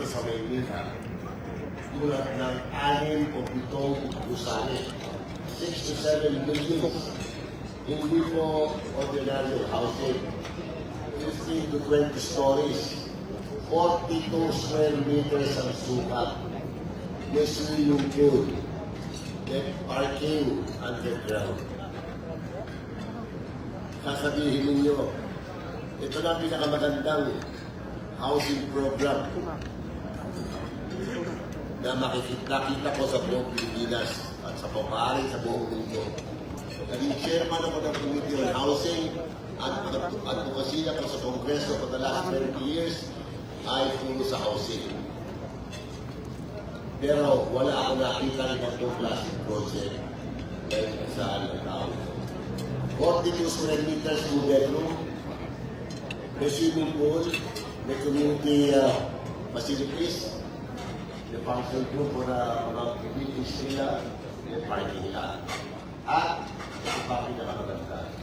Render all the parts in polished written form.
dito sa Maynila, tulad ng 6 o 7 gusali, 6 to 7 buildings, hindi po ordinary housing, 15 to 20 stories, 42 square meters ang sukat, may swimming pool, may parking underground. Sasabihin ninyo, ito na pinakamagandang housing program na makikita ko sa buong Pilipinas at sa pamaaring sa buong mundo. Naging chairman ako ng Committee on Housing at advocacy ako sa Kongreso for the last 20 years ay puro sa housing. Pero wala ako nakita rin ng classic project dahil saan ang tao. 42 square meters, 2 bedroom, may swimming pool, may community facilities, may function group para mga meetings nila, may parking lot. At ang pinakamaganda,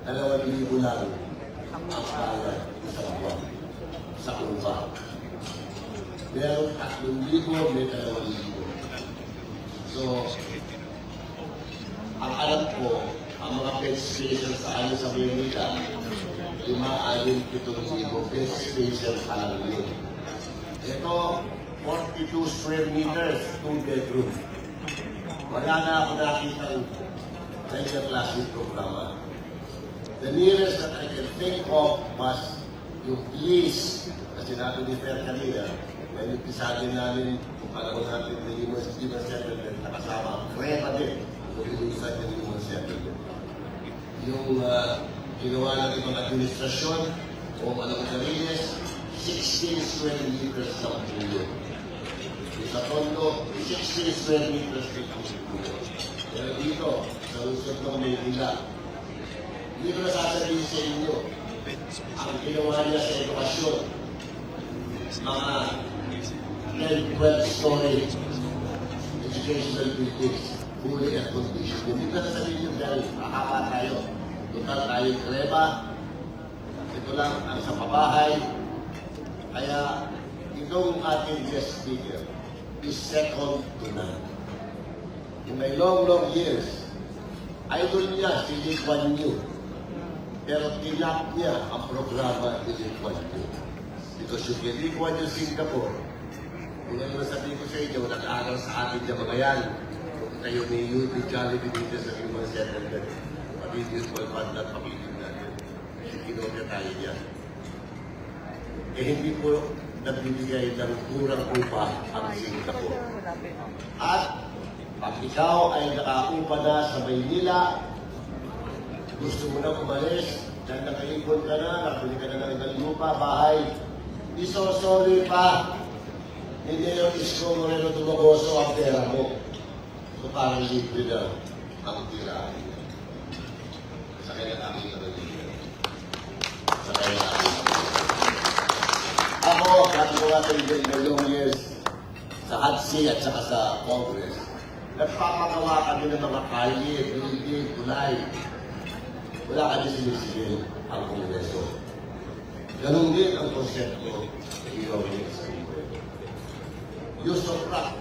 2,000 lang ang bayad sa buwan, sa upa. Meron 3,000, may 2,000. So, ang alam ko, ang mga pet stations sa amin sa Maynila, 5,000-7,000 pet stations alam nyo. Ito, 42 square meters, 2 bedroom. Wala na ako nakita ng ganyan klaseng programa. The nearest that I can think of was yung police, kasi natin ni Fer kanina, na inisagin namin kung panahon natin na human settlement na kasama ang krema din, kung inuusan yung human settlement. Yung ginawa ng ibang administrasyon o anong Cariles, 16 square meters ng pulo. Sa Tondo, 16 square meters ng pulo. Pero dito, sa lungsod ng Maynila, hindi ko nasasabihin sa inyo ang ginawa niya sa edukasyon. Mga 10-12 story educational buildings, fully air conditioned. Hindi ko nasasabihin nyo dahil makaka tayo. Total tayo krema. Ito lang ang sa pabahay. Kaya itong ating guest speaker is second to none. In my long years, idol niya si Lee Kuan Yew. Pero tinap niya ang programa ni Lee Kuan Yew. Because yung Lee Kuan Yew Singapore, kung ano sabihin ko sa inyo, nag-aaral sa atin niya mga yan. Kung kayo ni Yuti Jollibee dito sa human settlement, pag-mutual fund at pag-ibig natin. Kinopya tayo niya. Eh hindi po nagbibigay ng kurang upa ang Singapore. At pag ikaw ay nakaupa na sa Maynila, gusto mo na umalis, dahil nakaipon ka na, nakabili ka na ng ibang lupa, bahay, isosoli pa, hindi yung Isko Moreno Dumagoso ang pera mo. So parang libre na ang tirahan niya. Sa kaya nakakita na libre. Sa kaya nakakita. Ako, dati ko natin may long years sa HADC at saka sa Congress, nagpapagawa kami ng mga kalye, building, tulay. Wala kami sinisigil ang Kongreso. Ganun din ang konsepto sa Ironing sa Ironing. Use of rock,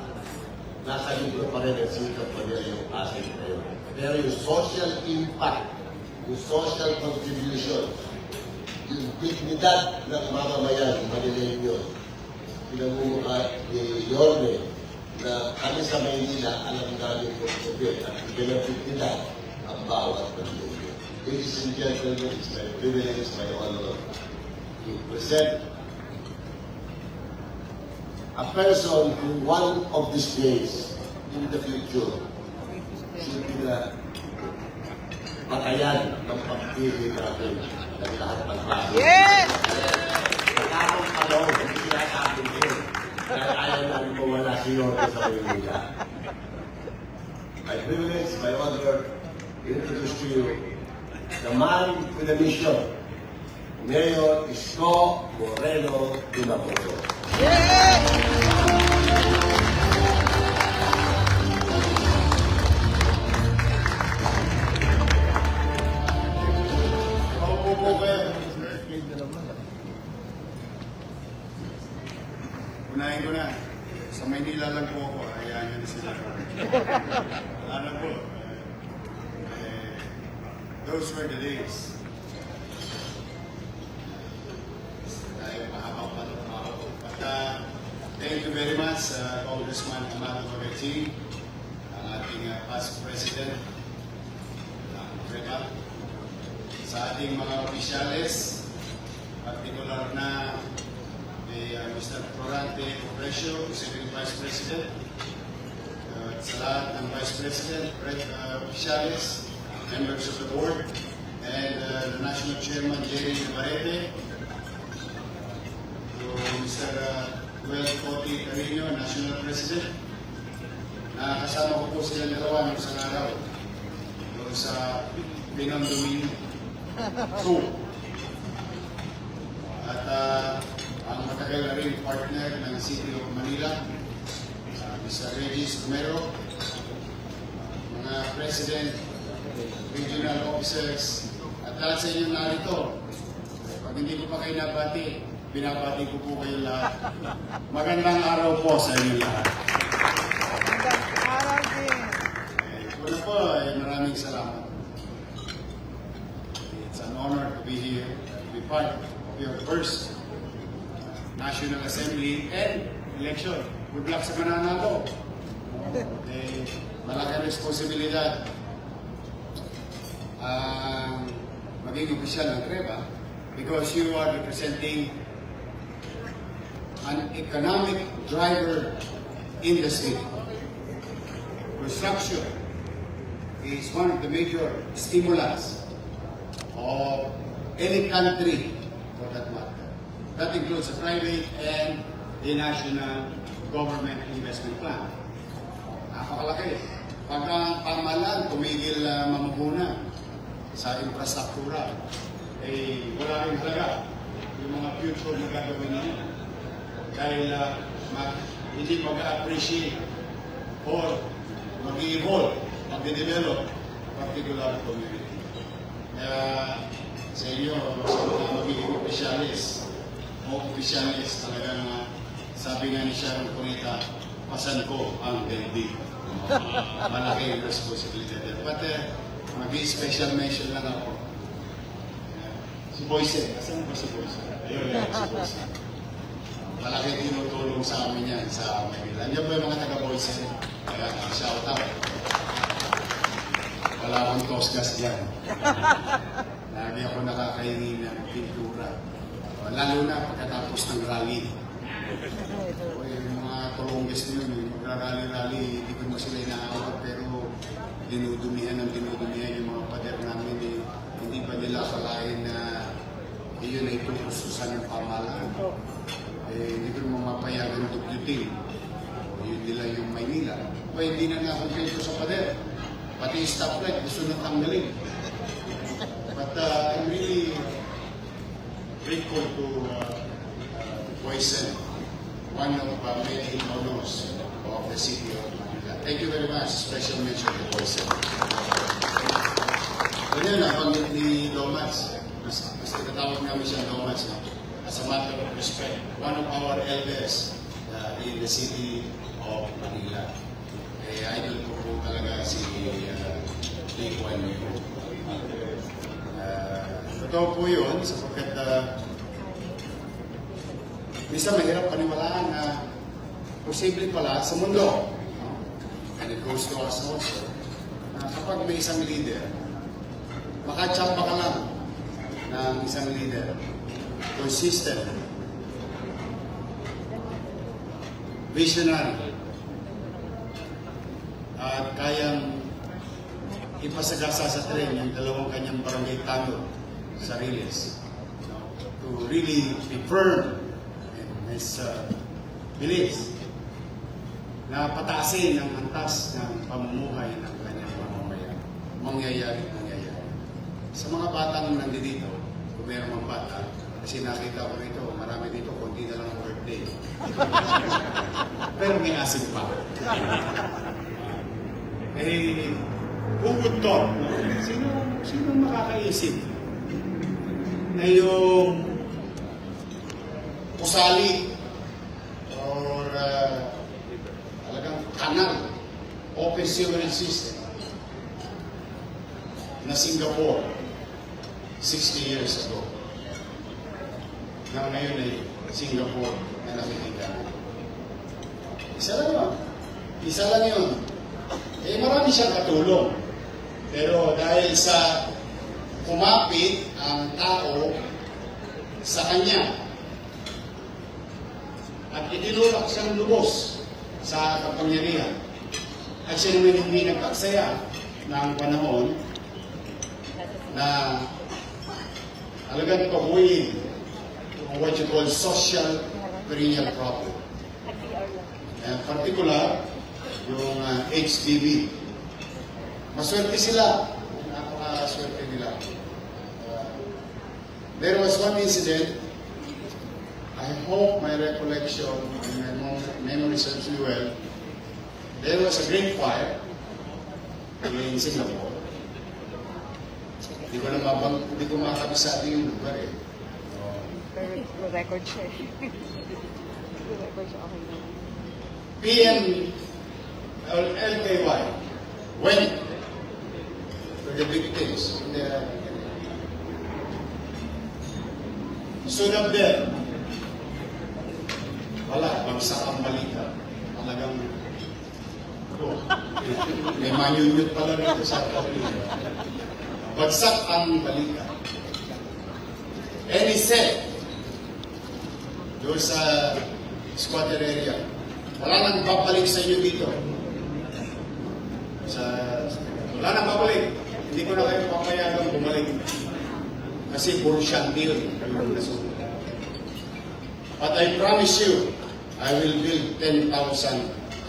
nasa libro pa rin ang sikat pa rin yung asset na yun. Pero yung social impact, yung social contribution, yung dignidad ng mamamayan, Manileño, pinamumuka ni Yorme, na kami sa Maynila, alam namin kung sabihin at benefit nila ang bawat Manileño. Ladies and gentlemen, it's my privilege, it's my honor to present a person who one of these days in the future should be the batayan ng pagpili natin ng lahat ng klase. Yes! Nakakong panahon, hindi sinasabi ko dahil ayaw namin mawala si Yorme sa Maynila. My privilege, my honor, introduce to you the man with a mission, Mayor Isko Moreno Dumagoso. unahin ko na. Sa Maynila lang po ako, hayaan nyo na sila. Ano po, those were the days. Tayo mahabang pa ito mga po. But thank you very much, Congressman Amado Magachi, ang ating past president ng REMA, sa ating mga opisyales, particular na Mr. Florante Opresio, Executive Vice President, sa lahat ng Vice President, opisyales, members of the board, and the National Chairman Jerry Navarrete, to Mr. Well Coti Carino, National President, na kasama ko po sila dalawa ng isang araw doon sa Binang Dominion 2. At ang matagal na rin partner ng City of Manila, Mr. Regis Romero, mga President, Regional Officers, at lahat sa inyo narito. Pag hindi ko pa kayo nabati, binabati ko po kayo lahat. Magandang araw po sa inyo lahat. Magandang araw din. Una po, maraming salamat. It's an honor to be here, to be part of your first National Assembly and election. Good luck sa mananalo. Malaking responsibilidad maging opisyal ng REMA because you are representing an economic driver in the city. Construction is one of the major stimulants of any country for that matter. That includes the private and the national government investment plan. Napakalaki. Pag ang pamahalaan tumigil mamuguna sa infrastruktura, wala rin talaga yung mga future na gagawin nila. Dahil hindi mag-appreciate or mag-evolve, mag-develop particular community. Kaya sa inyo, sa mga magiging opisyalis, talagang sabi nga ni Sharon Cunita, pasan ko ang daigdig. Malaking responsibility din. But mag-special mention lang ako. Si Boyce, asan ba si Boyce? Ayun yan, si Boyce. Malaking tinutulong sa amin yan sa Manila. Andiyan ba yung mga taga-Boyce? Kaya shout out. Wala akong tosgas dyan. Lagi ako nakakainin ng pintura. Lalo na pagkatapos ng rally. Yung mga tulongges nyo, yung magrarally-rally, hindi ko mo sila inaawag, pero dinudumihan yung mga pader namin. Hindi pa nila akalain na iyon ay tutususan ng pamahalaan. Hindi ko naman mapayagan dugyutin. Yun nila yung Maynila. Hindi na nakompleto sa pader. Pati yung stoplight, gusto na tanggalin. But I'm really grateful to Boysen, one of many honors of the city of Manila. Thank you very much. Special mention to Boysen. Ganyan na, pag ni Lomats, mas tinatawag namin siya Lomats, no? As a matter of respect, one of our elders in the city of Manila. Idol ko po talaga si Lee Kuan Yew. Totoo po yun, sapagkat minsan mahirap paniwalaan na posible pala sa mundo. And it goes to us also, na kapag may isang leader, makachamba ka lang ng isang leader, consistent, visionary, at kayang ipasagasa sa tren yung dalawang kanyang barangay tango sa Riles. To really be firm in his beliefs na pataasin ang antas ng pamumuhay ng kanyang mamamayan. Mangyayari. Sa mga batang nandito, kung meron mang bata, kasi nakita ko rito, marami dito, konti na lang birthday. Pero may asin pa. Who would thought? Sino makakaisip na yung usali o or talagang kanal, open sewerage system na Singapore 60 years ago. Na ngayon ay Singapore na nakikita. Isa lang yun. Isa lang yun. Eh marami siyang katulong. Pero dahil sa kumapit ang tao sa kanya at itinulak siyang lubos sa kapangyarihan at siya naman hindi nagpaksaya ng panahon na talagang pabuhin what you call social perennial problem. And particular, yung HDB. Maswerte sila. Napakaswerte nila. There was one incident, I hope my recollection and my memory serves me well. There was a great fire in Singapore. Hindi ko makakabisado yung lugar eh. Pero record siya eh. Record siya, okay naman. PM or LKY went to the victims. Stood up there. Wala, bagsak ang balita. Talagang may manyunyut pala dito sa kapatid. Bagsak ang balita. And he said, doon sa squatter area, wala nang babalik sa inyo dito. Wala nang babalik. Hindi ko na kayo papayagang bumalik. Kasi puro shanty yun. But I promise you, I will build 10,000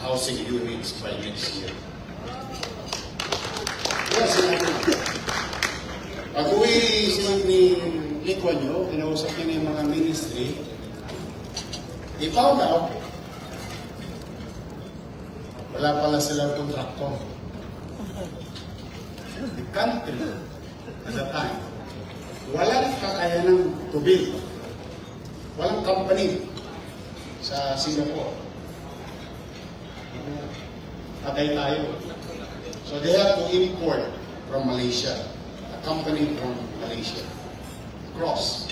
housing units by next year. Yes, pag-uwi ni Lee Kuan Yew, kinausap niya yung mga ministry, he found out, wala pala silang kontraktor. The country, at the time, walang kakayanang to build. Walang company sa Singapore. Patay tayo. So they have to import from Malaysia, a company from Malaysia, across,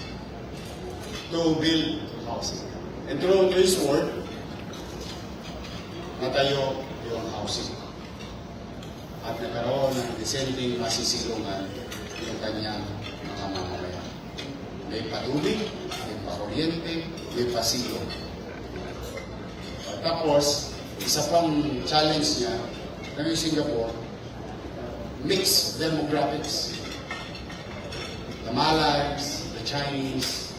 to build housing. And through his work, natayo yung housing. At nagkaroon ng disenteng masisilungan yung kanyang mga mamamayan. May patubig, may pakuryente, may pasilong. Tapos, isa pang challenge niya, ng Singapore, mixed demographics. The Malays, the Chinese,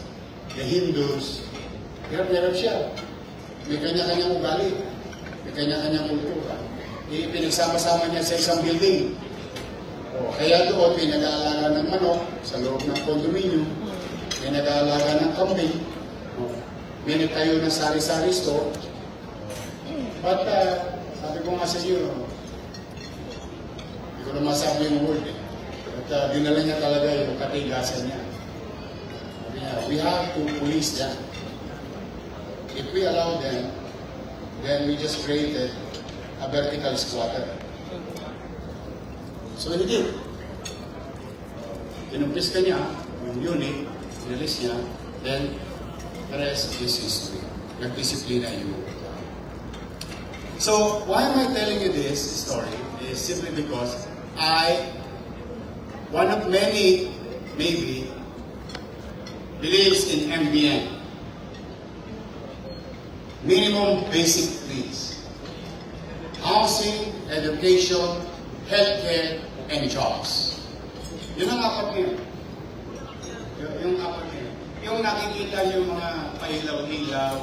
the Hindus, hirap-hirap siya. May kanya-kanyang ugali, may kanya-kanyang kultura. Pinagsama-sama niya sa isang building. Kaya doon, may nag-aalaga ng manok sa loob ng condominium, may nag-aalaga ng kambing, may nagtayo ng sari-sari store. But, sabi ko nga sa iyo, hindi ko na masabi yung word eh. At dinala niya talaga yung katigasan niya. Sabi niya, we have to police them. If we allow them, then we just created a vertical squatter. So he did. Kinumpis ka niya, yung unit, release niya, then the rest is history. Nagdisiplina yung So, why am I telling you this story? Is simply because one of many, maybe, believes in MBN. Minimum basic needs. Housing, education, healthcare, and jobs. Yun ang apat niya. Yung apat niya. Yung nakikita yung mga pailaw-ilaw,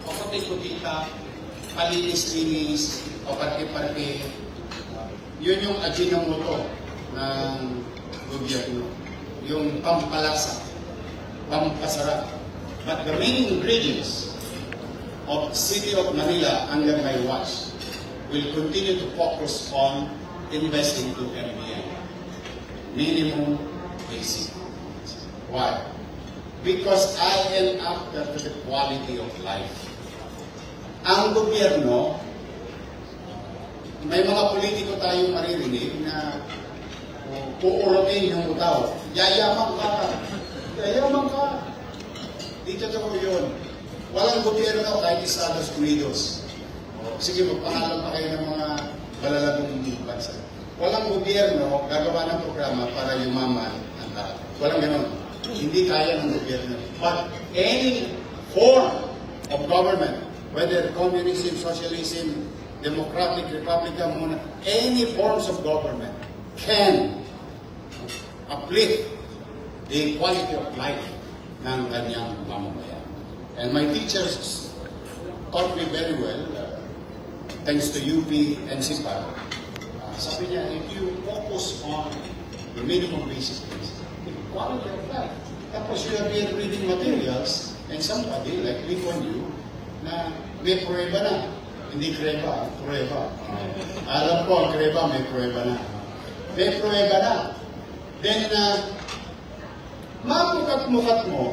o puti-putita, palinis-linis, o parke-parke. Yun yung ajinomoto ng gobyerno. Yung pampalasa, pampasarap. But the main ingredients of the City of Manila under my watch will continue to focus on investing to MBN. Minimum basic. Why? Because I am after the quality of life. ang gobyerno, may mga politiko tayong maririnig na uurotin yung utaw. Yayaman ka. Yayaman ka. Di totoo yun. Walang gobyerno kahit Estados Unidos. Sige, magpangalan pa kayo ng mga malalagong bansa. Walang gobyerno gagawa ng programa para yumaman ang tao. Walang ganon. Hindi kaya ng gobyerno. But any form of government, whether communism, socialism, democratic, republican, any forms of government can uplift the quality of life ng kanyang mamamayan. And my teachers taught me very well, thanks to UP and SIPA. Sabi niya, if you focus on the minimum basic needs, the quality of life. Tapos you have been reading materials and somebody like Lee Kuan Yew na may prueba na. Hindi kreba, prueba. Alam ko ang kreba, may prueba na. May prueba na. Then, mamukat-mukat mo,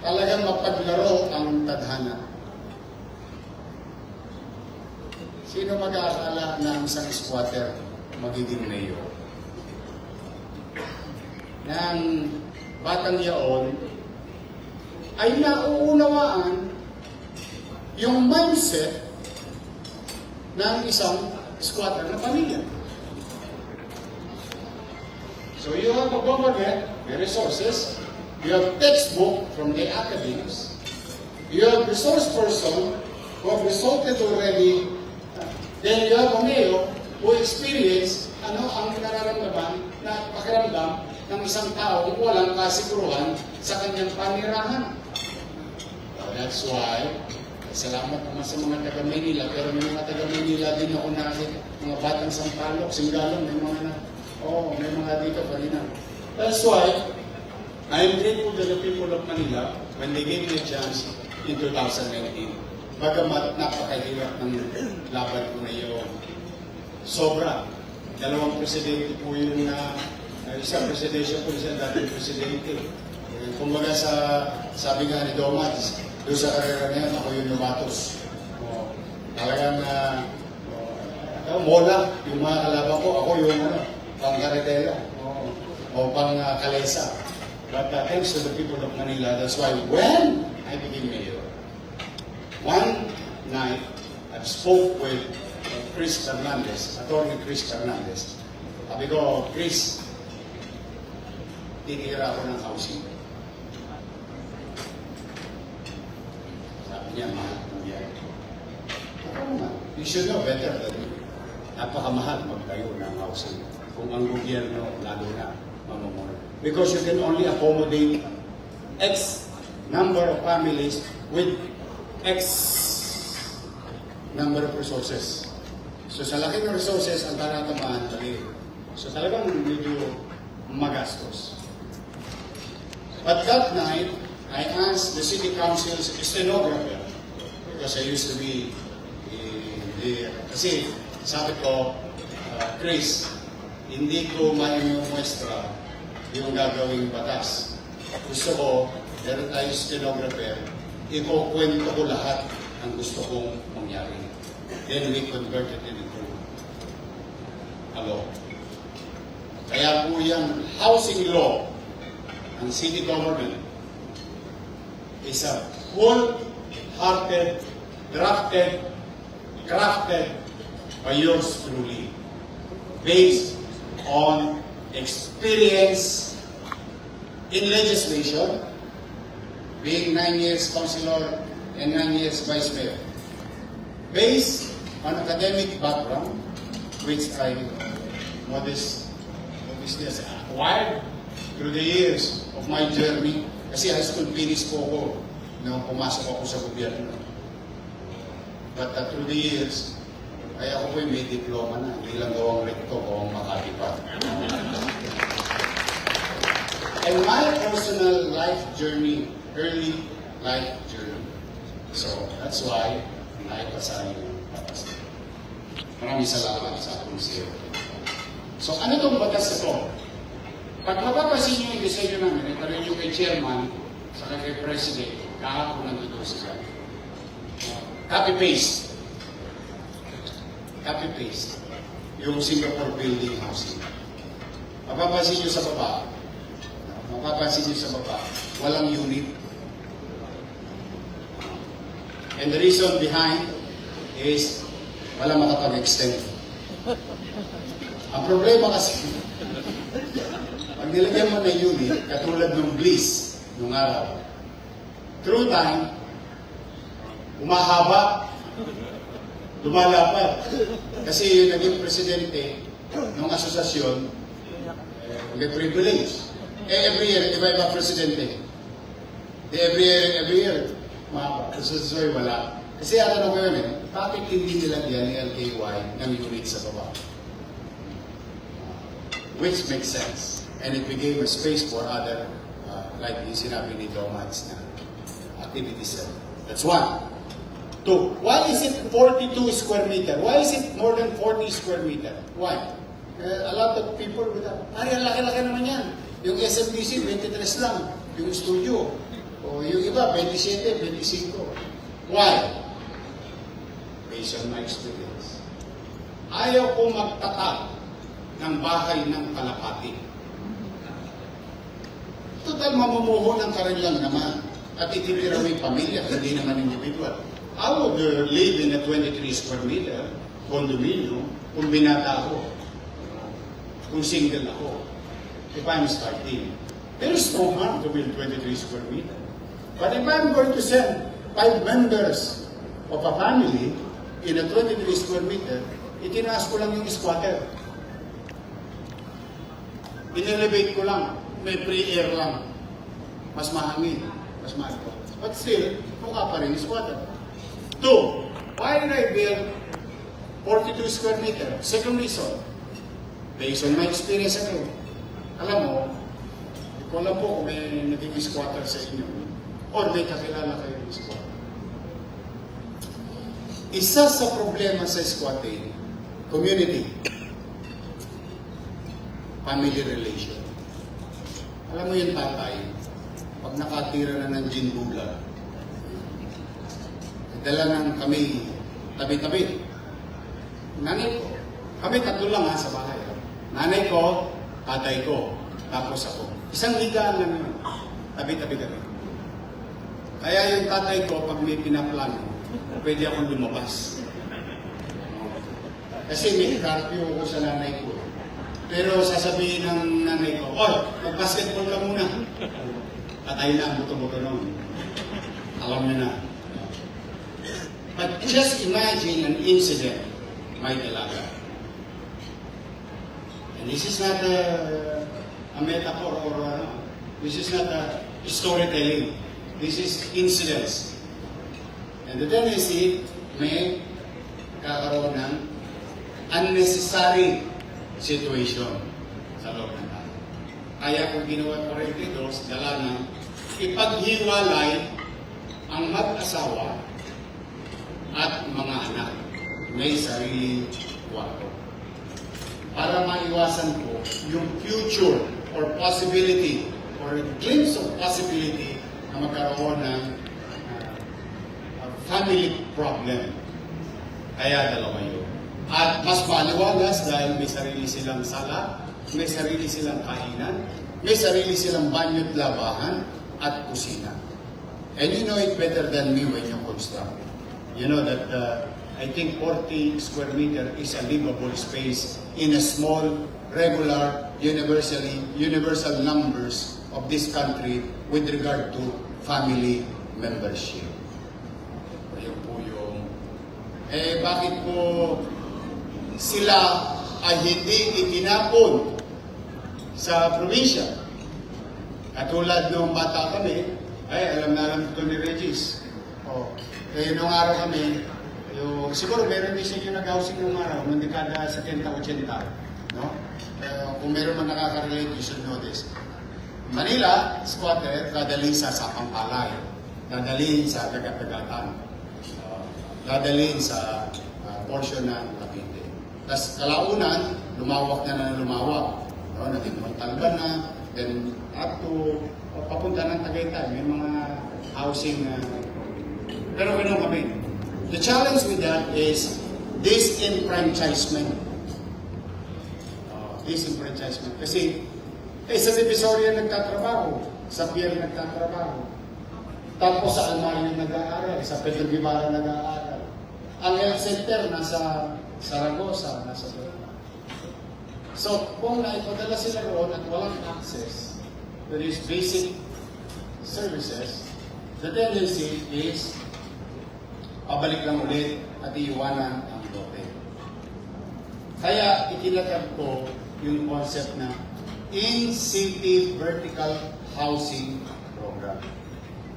talagang mapaglaro ang tadhana. Sino mag-aakala na ang isang squatter magiging mayor? Nang batang yaon ay nauunawaan yung mindset ng isang squatter na pamilya. So you have a government, the resources, you have textbook from the academics, you have resource person who have resulted already, then you have a mayor who experience ano ang nararamdaman na pakiramdam ng isang tao kung walang kasiguruhan sa kanyang panirahan. That's why, salamat naman sa mga taga-Manila, pero may mga taga-Manila din ako nakakita, mga batang Sampaloc, Singalong, may mga dito pa rin. That's why, I am grateful to the people of Manila when they gave me a chance in 2019. Bagamat napakahirap ng laban ko na yun. Sobra. Dalawang presidente po yun na, isang presidensya po, isang dating presidente. Kumbaga sabi nga ni Domas, doon sa karera na yan, ako yung lumatos. Talagang mola, yung mga kalaban ko, ako yung pang karetela o pang kalesa. But thanks to the people of Manila, that's why when I became mayor, one night, I spoke with Chris Fernandez, Attorney Chris Fernandez. Sabi ko, Chris, tinira ako ng housing. Sabi niya, mahal po yan. Ako naman, you should know better than me. Napakamahal magtayo ng housing kung ang gobyerno lalo na mamamuna. Because you can only accommodate X number of families with X number of resources. So sa laki ng resources, ang taratamaan mali. So talagang medyo magastos. But that night, I asked the city council's stenographer, because I used to be kasi sabi ko, Chris, hindi ko maimumuestra yung gagawing batas. Gusto ko, meron tayong stenographer, ikukwento ko lahat ang gusto kong mangyari. Then we converted it into a law. Kaya po yung housing law, ang city government, is a full-hearted, drafted, crafted by yours truly, based on experience in legislation, being 9 years councilor and 9 years vice mayor, based on academic background, which I modestly acquired through the years of my journey. Kasi high school finish po ako nung pumasok ako sa gobyerno. But through the years, ay ako po may diploma na, hindi lang gawang recto o Makati pa. And my personal life journey, early life journey. So, that's why naipasahin yung batas. Maraming salamat sa konseo. So, ano itong batas na ito? Pag mapapasin nyo yung disenyo namin, ito rin yung kay chairman, sa kay president, kahapon nandito sila. copy-paste. Copy-paste. Yung Singapore building housing. Mapapansin nyo sa baba, walang unit. And the reason behind is wala makapag-extend. Ang problema kasi, pag nilagyan mo ng unit, katulad ng Bliss nung araw, through time, umahaba, lumalapad. Kasi yung naging presidente ng asosasyon, may privilege. Every year, iba-iba presidente. Every year, mahaba. Asosasyon, wala. Kasi ano ko yun bakit hindi nilagyan ni LKY ng unit sa baba? Which makes sense. And it became a space for other, like yung sinabi ni Domats na activities. That's one. Two, why is it 42 square meter? Why is it more than 40 square meter? Why? A lot of people will have, ang laki-laki naman yan. Yung SMBC, 23 lang. Yung studio. O yung iba, 27, 25. Why? Based on my experience. Ayaw ko magtatag ng bahay ng kalapati. Total, mamumuho ng karilang naman. At ititira mo yung pamilya, hindi naman individual. I would live in a 23 square meter condominium kung binata ako. Kung single ako. If I'm starting. There is no harm to build 23 square meter. But if I'm going to send 5 members of a family in a 23 square meter, itinaas ko lang yung squatter. In-elevate ko lang. May free air lang. Mas mahangin. Mas mahal ko. But still, mukha pa rin yung squatter. Two, why did I build 42 square meter? Second reason, based on my experience again. Alam mo, ko alam po kung may naging squatter sa inyo or may kakilala kayo ng squatter. Isa sa problema sa squatting, community, family relation. Alam mo yung tatay, pag nakatira na ng ginbula, dala ng kami tabi-tabi. Nanay ko, kami tatlo lang sa bahay. Nanay ko, tatay ko, tapos ako. Isang higaan lang yun. Tabi-tabi kami. Kaya yung tatay ko, pag may pinaplano, pwede akong lumabas. Kasi may curfew ako sa nanay ko. Pero sasabihin ng nanay ko, mag-basketball ka muna. Tatay na ang buto-buto noon. Alam niyo na. But just imagine an incident, may dalaga. And this is not a metaphor or this is not a storytelling. This is incidents. And the tendency may kakaroon ng unnecessary situation sa loob ng tayo. Kaya kung ginawa ko rin dito, dala ng ipaghiwalay ang mag-asawa at mga anak may sarili kwarto. Para maiwasan ko yung future or possibility or glimpse of possibility na magkaroon ng family problem. Kaya dalawa yun. At mas maliwalas dahil may sarili silang sala, may sarili silang kainan, may sarili silang banyo't labahan at kusina. And you know it better than me when you construct. You know that I think 40 square meter is a livable space in a small, regular, universal numbers of this country with regard to family membership. Ayun po yung... bakit po sila ay hindi itinapon sa probinsya? Katulad nung bata kami, alam na alam ito ni Regis. Kaya nung araw kami, siguro meron din siya yung nag-housing nung araw, nung dekada 70-80. No? Kung meron man nakaka-relate, you should know this. Manila, squatter, dadalhin sa Sapampalay, dadalhin sa Tagatagatan, dadalhin sa portion ng Cavite. Tapos kalaunan, lumawak na lumawak. No? Naging Montalban na, then up to papunta ng Tagaytay, may mga housing pero ganoon kami. The challenge with that is disenfranchisement. Disenfranchisement. Kasi, sa Divisoria nagtatrabaho, sa Pier nagtatrabaho, tapos sa Almario nag-aaral, sa Pedro Guevara nag-aaral. Ang health center nasa Saragossa, nasa Bulacan. So, kung naipadala sila roon at walang access to these basic services, the tendency is pabalik lang ulit at iiwanan ang lote. Kaya itinatag ko yung concept na in-city vertical housing program.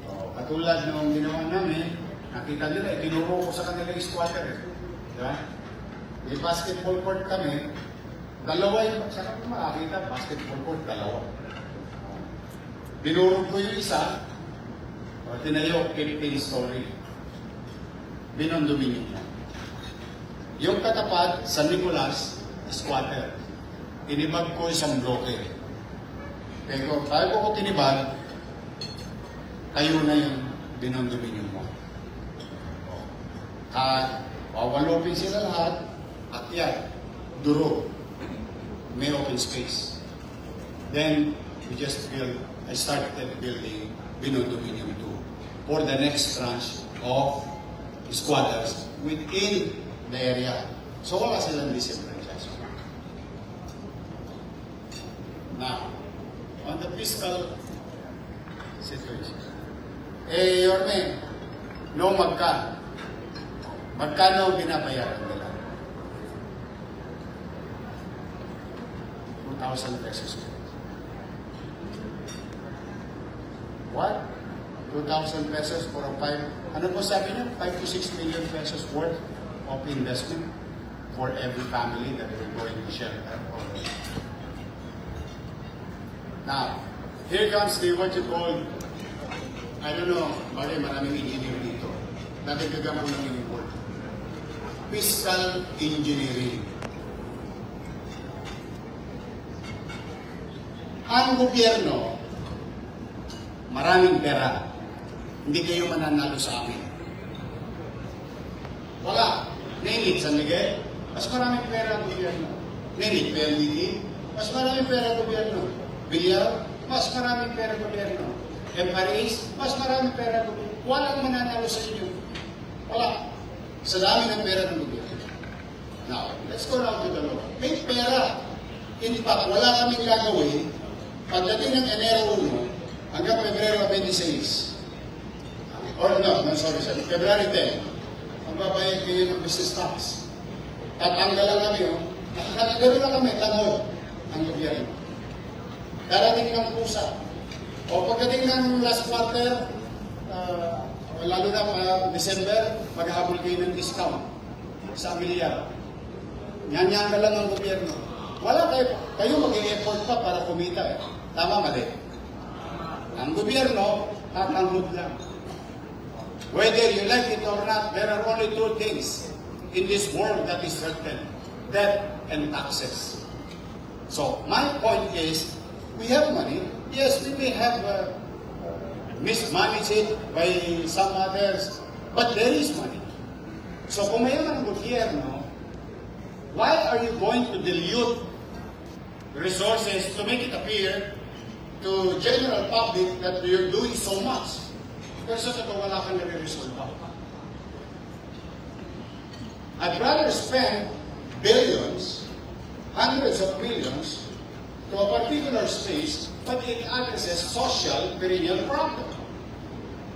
So, katulad ng ginawa namin, nakita nila, itinuro ko sa kanila yung squatter. Diba? May basketball court kami, dalawa yung, saka kung makakita, basketball court, dalawa. Binurog ko yung isa, tinayo, 15-story. Binondominium na. Yung katapat, San Nicolas, squatter. Tinibag ko isang bloke. Pero tayo ko tinibag, kayo na yung binondominium mo. At wawalopin sila lahat, at yan, duro. May open space. Then, we just build, I started building Binondominium 2 for the next tranche of squatters within the area. So, wala silang disenfranchisement. Now, on the fiscal situation. Yorme, no magkano? Magkano binabayaran nila? 2,000 pesos. What? 2,000 pesos for a 5, ano po sabi niya? 5 to 6 million pesos worth of investment for every family that we're going to shelter. Now, here comes the what you call, I don't know, bagay maraming engineer dito. Natagagan ko lang yung word. Fiscal engineering. Ang gobyerno, maraming pera. Hindi kayo mananalo sa amin. Wala. Name it, San Miguel. Mas maraming pera ang gobyerno. Name it, PLDT. Mas maraming pera ang gobyerno. Villar, mas maraming pera ang gobyerno. MRAs, mas maraming pera ang gobyerno. Walang mananalo sa inyo. Wala. Sa dami ng pera ng gobyerno. Now, let's go now to the law. May pera. In fact, wala kaming gagawin. Pagdating ng Enero 1 hanggang Pebrero 26, or no, sorry, February 10, magbabayad kayo ng business tax. Tatanggalan kami yun. Nakakagaro na kami, tanghod ang gobyerno. Darating ng pusa. O pagdating ng last quarter, lalo na December, maghahabol kayo ng discount sa amilyar. Yan na lang ang gobyerno. Wala kayo mag-e-effort pa para kumita eh. Tama mali. Ang gobyerno, tatanggod lang. Whether you like it or not, there are only two things in this world that is certain. Debt and taxes. So, my point is, we have money. Yes, we may have mismanaged it by some others, but there is money. So, kung mayroon ang gobyerno, why are you going to dilute resources to make it appear to general public that you're doing so much? Pero sa totoo, wala kang nare-resolve pa. I'd rather spend billions, hundreds of millions, to a particular space, but it addresses social perennial problem.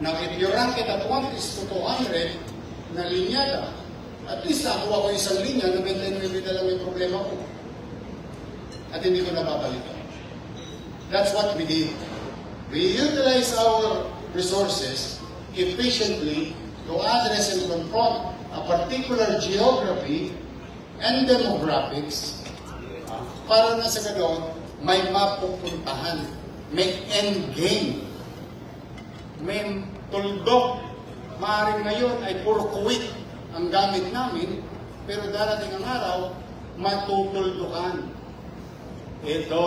Now, if you rank it at 1:200 na linyada, at least nakuha ko isang linya na 29 na lang yung problema ko. At hindi ko nababalikan. That's what we did. We utilize our resources efficiently to address and confront a particular geography and demographics para na sa ganoon may mapupuntahan, may end game, may tuldok. Maaaring ngayon ay puro kuwit ang gamit namin, pero darating ang araw, matutuldukan. Ito,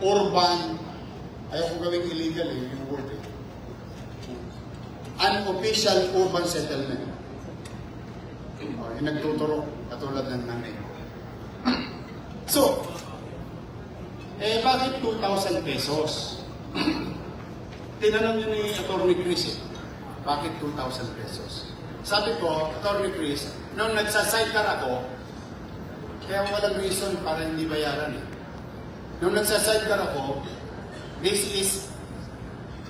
urban, ayaw ko gawing illegal yung word. unofficial urban settlement. Yung nagtuturo, katulad ng nanay. So, bakit 2,000 pesos? Tinanong niyo ni Atty. Chris, bakit 2,000 pesos? Sabi ko, Atty. Chris, nung nagsa-sidecar ako, kaya walang reason para hindi bayaran eh. Nung nagsa-sidecar ako, this is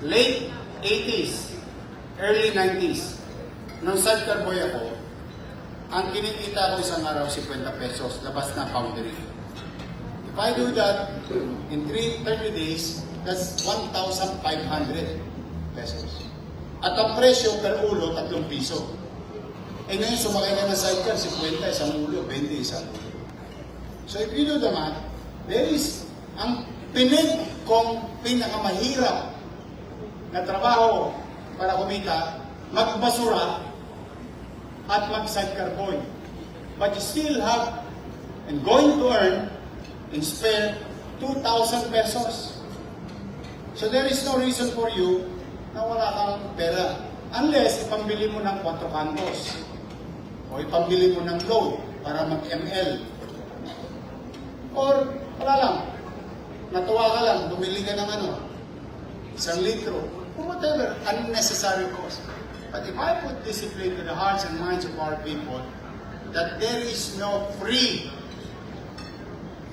late 80s, early 90s. Nung sidecar boy ako, ang kinikita ko isang araw 50 pesos, labas na boundary. If I do that, in 30 days, that's 1,500 pesos. At ang presyo per ulo, 3 piso. Eh ngayon, sumakay ka ng sidecar, 50, isang ulo, 20, isang ulo. So if you do the math, there is, ang pinig kong pinakamahirap na trabaho para kumita, magbasura at mag-sidecar boy. But you still have, and going to earn, and spend 2,000 pesos. So there is no reason for you na wala kang pera. Unless ipambili mo ng 4 kantos. O ipambili mo ng load para mag-ML. Or, wala lang. Natuwa ka lang, bumili ka ng 1 litro. Or whatever, unnecessary cost. But if I put discipline to the hearts and minds of our people, that there is no free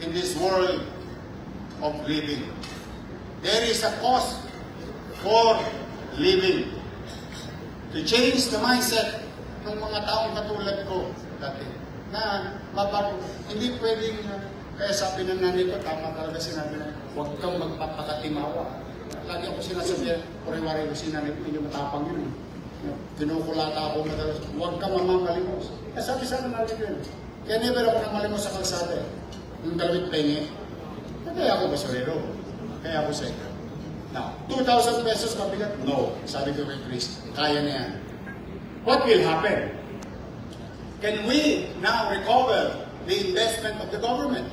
in this world of living. There is a cost for living. To change the mindset ng mga taong katulad ko dati, na mabago. Hindi pwedeng, kaya sabi ng nanay ko, tama talaga sinabi na, huwag kang magpapakatimawa. Lagi ako sinasabi, puriwari ko sinanay ko, hindi matapang yun. Kinukulata ako madalas, huwag ka mamamalimos. Kaya sabi sa akin natin yun. Kaya never ako namalimos sa kalsada. Yung dalawit penge. Kaya ako basurero. Kaya ako second. Now, 2,000 pesos mabigat? No. Sabi ko kay Chris, kaya na yan. What will happen? Can we now recover the investment of the government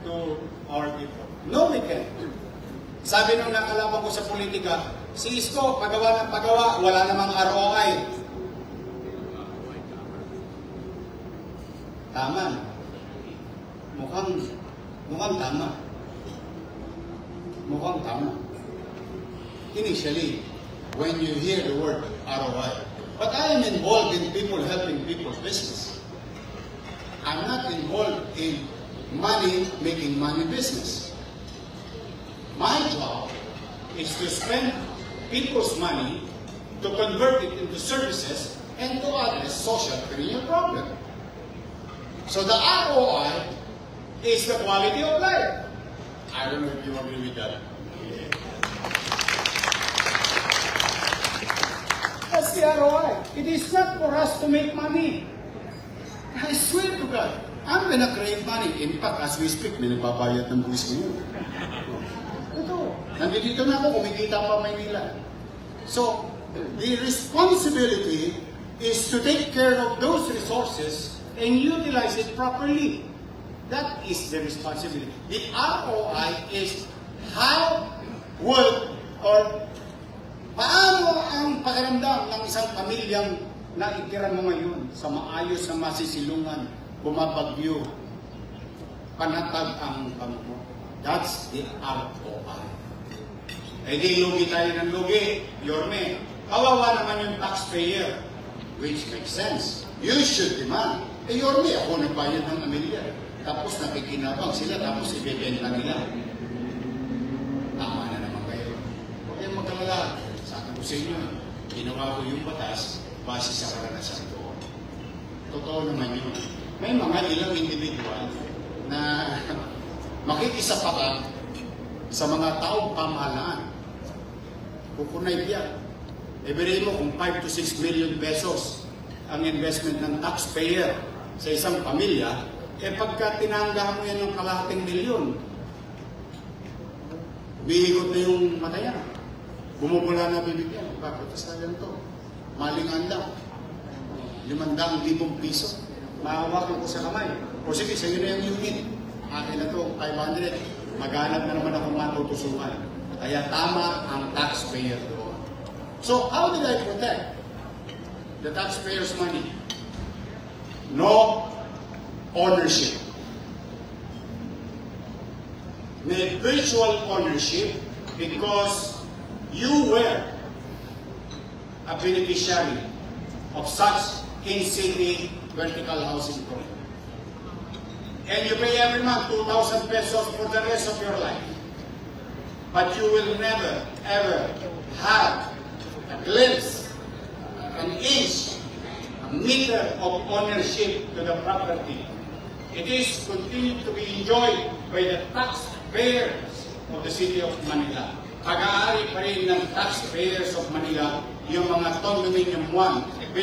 to our people? No, we can't. Sabi nung nakalaban ko sa politika, si Isko, pagawa ng pagawa, wala namang ROI. Tama. Mukhang tama. Mukhang tama. Initially, when you hear the word ROI, but I am involved in people helping people's business. I'm not involved in making money business. My job is to spend people's money to convert it into services and to address social perennial problem. So the ROI is the quality of life. I don't know if you agree with that. That's the ROI. It is not for us to make money. I swear to God, I'm gonna create money. In fact, as we speak, may nagbabayad ng buwis ko yun. Ito, nandito na ako, kumikita pa Maynila. So, the responsibility is to take care of those resources and utilize it properly. That is the responsibility. The ROI is how would or paano ang pakiramdam ng isang pamilyang naitira mo ngayon sa maayos na masisilungan, bumabagyo, panatag ang pamumuno. That's the ROI. Eh di lugi tayo ng lugi, Yorme. Kawawa naman yung taxpayer, which makes sense. You should demand. Eh Yorme, ako nagbayad ng Amelia. Tapos nakikinabang sila, tapos ibebenta nila. Tama na naman kayo. Huwag kayong magkalala. Sabi ko sa inyo, ginawa ko yung batas base sa karanasan ko. Totoo naman yun. May mga ilang individual na makikisapakan sa mga taong pamahalaan. Kukunay yan. Ibigay mo kung 5 to 6 million pesos ang investment ng taxpayer sa isang pamilya, eh pagka tinanggahan mo yan ng kalahating milyon, bihigot na yung mata yan. Bumubula na bibigyan. Bakit sa ganito? Maling anda. 500,000 piso. Mahawakan ko sa kamay. O sige, sa'yo na yung unit. Akin na to, 500. Maghanap na naman ako matutusukan. Kaya tama ang taxpayer doon. So how did I protect the taxpayers' money? No ownership. May virtual ownership because you were a beneficiary of such in-city vertical housing program. And you pay every month 2,000 pesos for the rest of your life. But you will never, ever have a glimpse, an inch, a meter of ownership to the property. It is continued to be enjoyed by the taxpayers of the City of Manila. Pag-aari pa rin ng taxpayers of Manila yung mga Condominium 1,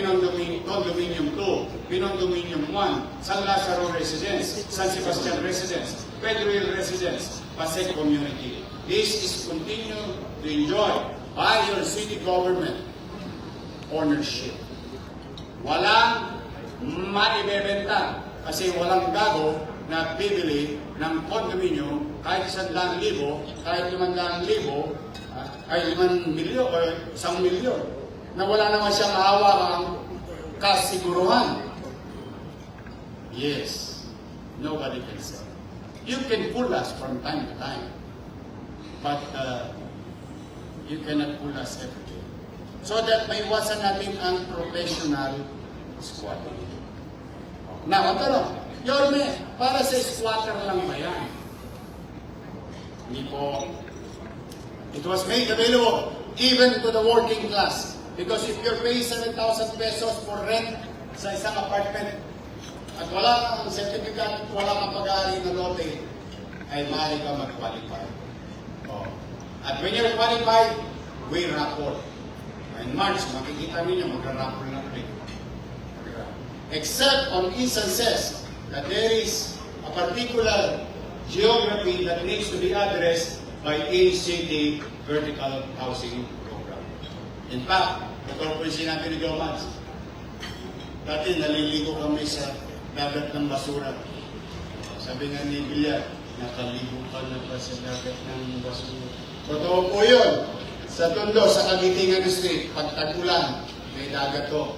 Condominium 2, Condominium 1, San Lazaro Residence, San Sebastian Residence, Pedro Hill Residence, Pasig Community. This is continued to enjoy by your city government ownership. Walang maibebenta kasi walang gago na bibili ng condominium kahit 100,000, kahit 500,000, ay 5 milyon o 1 milyon na wala naman siyang hawakang kasiguruhan. Yes, nobody can say. You can pull us from time to time, but you cannot pull us every day. So that maiwasan natin ang professional squatting. Now, ang tanong, Yorme, para sa squatter lang ba yan? Hindi po. It was made available even to the working class. Because if you're paying 7,000 pesos for rent sa isang apartment at wala kang certificate, wala kang pag-aari na lote, ay maaari ka mag-qualify. Oh. At when you're qualified, we rapport. In March, makikita ninyo, magra-rapport na rin. Except on instances that there is a particular geography that needs to be addressed by in-city vertical housing program. In fact, ito po yung sinabi ni Jomans. Dati naliligo kami sa dagat ng basura. Sabi nga ni Villar, nakaligo ka na pa sa dagat ng basura. Totoo po yun. Sa Tondo, sa Kagitingan Street, pag tag-ulan, may dagat to.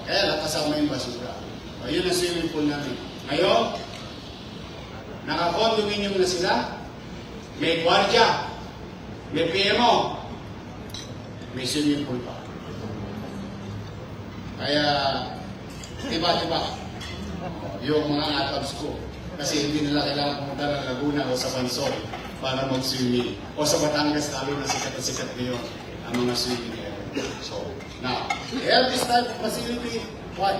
Kaya lang kasama yung basura. O, yun ang swimming pool namin. Ngayon, naka-condominium na sila, may gwardiya, may PMO, may swimming pool pa. Kaya, iba-iba yung mga atabs ko. Kasi hindi nila kailangan pumunta ng Laguna o sa Bansol para mag-swimming. O sa Batangas, lalo na sikat na sikat ngayon ang mga swimming area. So, now, we have this type of facility. Why?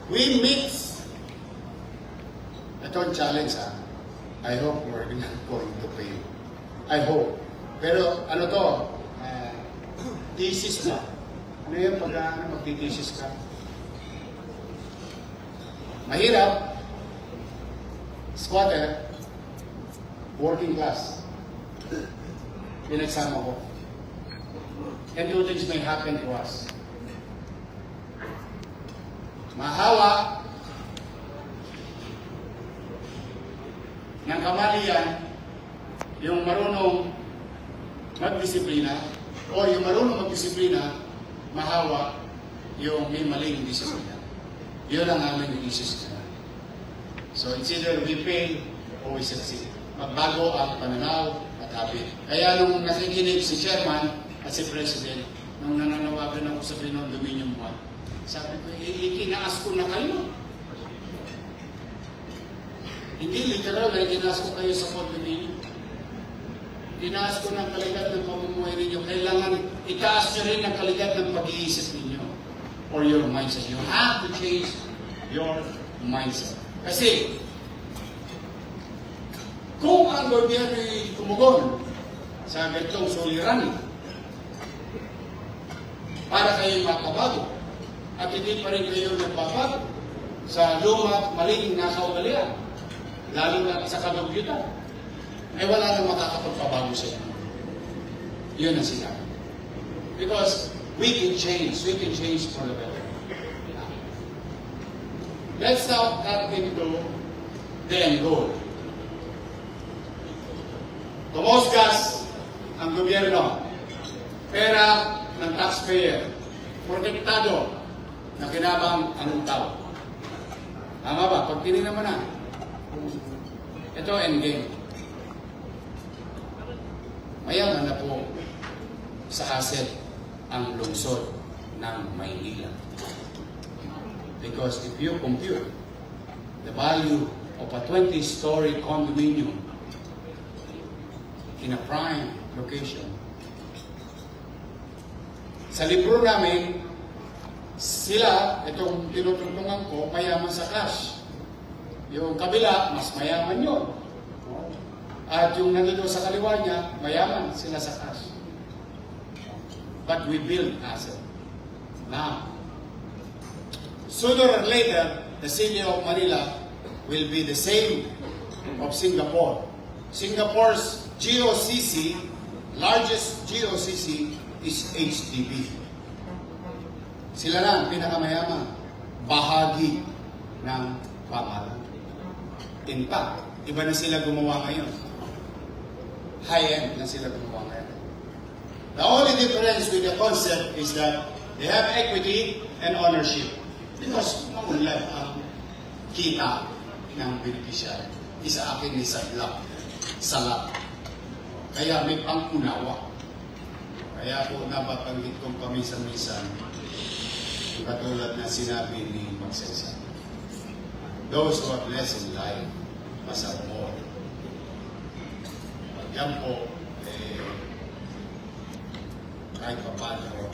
We mix. Ito ang challenge, ha? I hope we're not going to pay. I hope. Pero, ano to? Thesis na. Ano yung pag magti-thesis ka? Mahirap. Squatter. Working class. Pinagsama ko. And two things may happen to us. Mahawa ng kamalian yung marunong magdisiplina o yung marunong magdisiplina, mahawa yung may maling disiplina. Yun ang aming issues. So it's either we fail or we succeed. Magbago ang pananaw at habit. Kaya nung nakikinig si Chairman at si President, nung nananawagan ako sa Condominium 1, sabi ko, ikinaas ko na kayo. Hindi literal na ikinaas ko kayo sa condominium. Tinaas ko ng kalidad ng pamumuhay ninyo. Kailangan itaas nyo rin ang kalidad ng pag-iisip ninyo or your mindset. You have to change your mindset. Kasi, kung ang gobyerno ay tumugon sa ganitong suliranin para kayo makabago at hindi pa rin kayo nagbabago sa luma at maling nakaugalian, lalo na sa kalugyutan, ay wala nang makakapagpabago sa inyo. Yun ang sinabi. Because we can change for the better. Let's now tap into the end goal. Tumusgas ang gobyerno. Pera ng taxpayer, protektado na kinabang ang tao. Tama ba? Pag tinignan mo na, ito endgame. Mayaman na po sa asset ang lungsod ng Maynila. Because if you compute the value of a 20-story condominium in a prime location, sa libro namin, sila, itong tinutulungan ko, mayaman sa cash. Yung kabila, mas mayaman yun. At yung nandito sa kaliwa niya, mayaman sila sa cash. But we build asset. Now, sooner or later, the city of Manila will be the same of Singapore. Singapore's GOCC, largest GOCC, is HDB. Sila na ang pinakamayaman, bahagi ng pamahalaan. In fact, iba na sila gumawa ngayon. High-end na sila gumawa ngayon. The only difference with the concept is that they have equity and ownership. Because maunlad ang kita ng beneficiary. Isa akin ni Sadlak. Salak. Kaya may pangunawa. Kaya po napapanggit kong pamisan-misan katulad na sinabi ni Magsesa. Those who have less in life must have more. Yan po, kahit pa paano,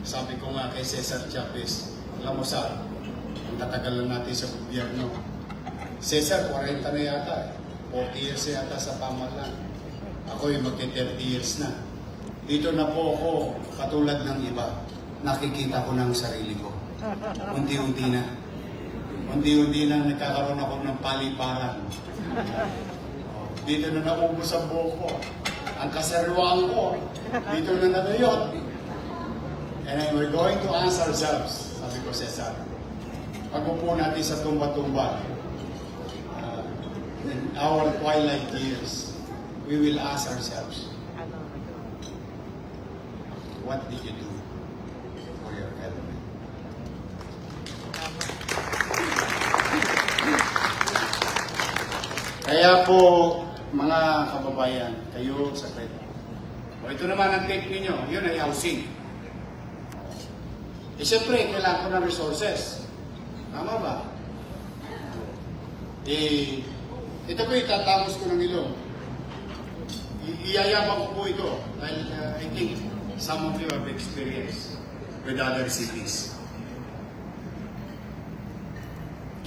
sabi ko nga kay Cesar Chavez, alam mo sa, ang tatagal lang natin sa gobyerno. Cesar, 40 na yata, 40 years na yata sa pamahalaan. Ako yung magti-30 years na. Dito na po ako, katulad ng iba, nakikita ko ng sarili ko. Unti-unti na. Unti-unti na nagkakaroon ako ng paliparan. Dito na naubos ang buhok ko. Ang kasariwaan ko, dito na nanayot. And then we're going to ask ourselves, sabi ko Cesar, pag-upo natin sa tumba-tumba, in our twilight years, we will ask ourselves, what did you do for your element? Kaya po, mga kababayan, kayo sa credit. O ito naman ang take ninyo, yun ay housing. Eh siyempre, kailangan ko ng resources. Tama ba? Eh, ito po itatapos ko ng ilong. Iyayaman ko po ito. Dahil I think some of you have experience with other cities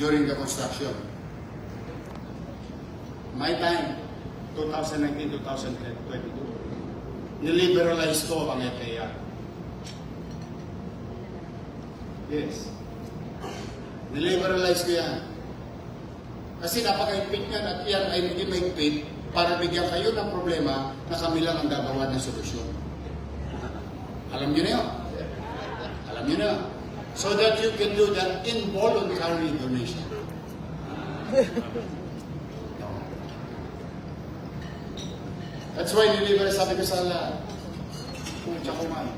during the construction. My time, 2019-2022, niliberalize ko ang FAR. Yes. Niliberalize ko yan. Kasi napaka-impit yan at yan ay hindi maingpit para bigyan kayo ng problema na kami lang ang gagawa ng solusyon. Alam nyo na yun. Alam nyo na yun. So that you can do that involuntary donation. That's why niliberalize, sabi ko sa lahat. Pucha ko man.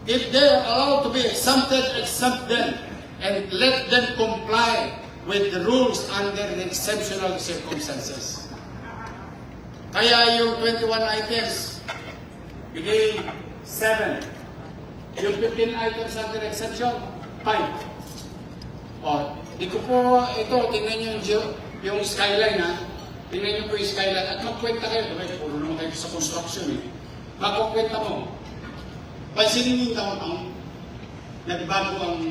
If they're allowed to be exempted, exempt them. And let them comply with the rules under the exceptional circumstances. Kaya yung 21 items, bigay 7. Yung 15 items under exception, 5. O, di ko po, ito, tingnan nyo yung skyline ha. Tingnan nyo po yung skyline. At magkwenta kayo. Diba, puro naman kayo sa construction eh. Magkwenta mo. Pansinin nyo yung taon-taon. Nagbago ang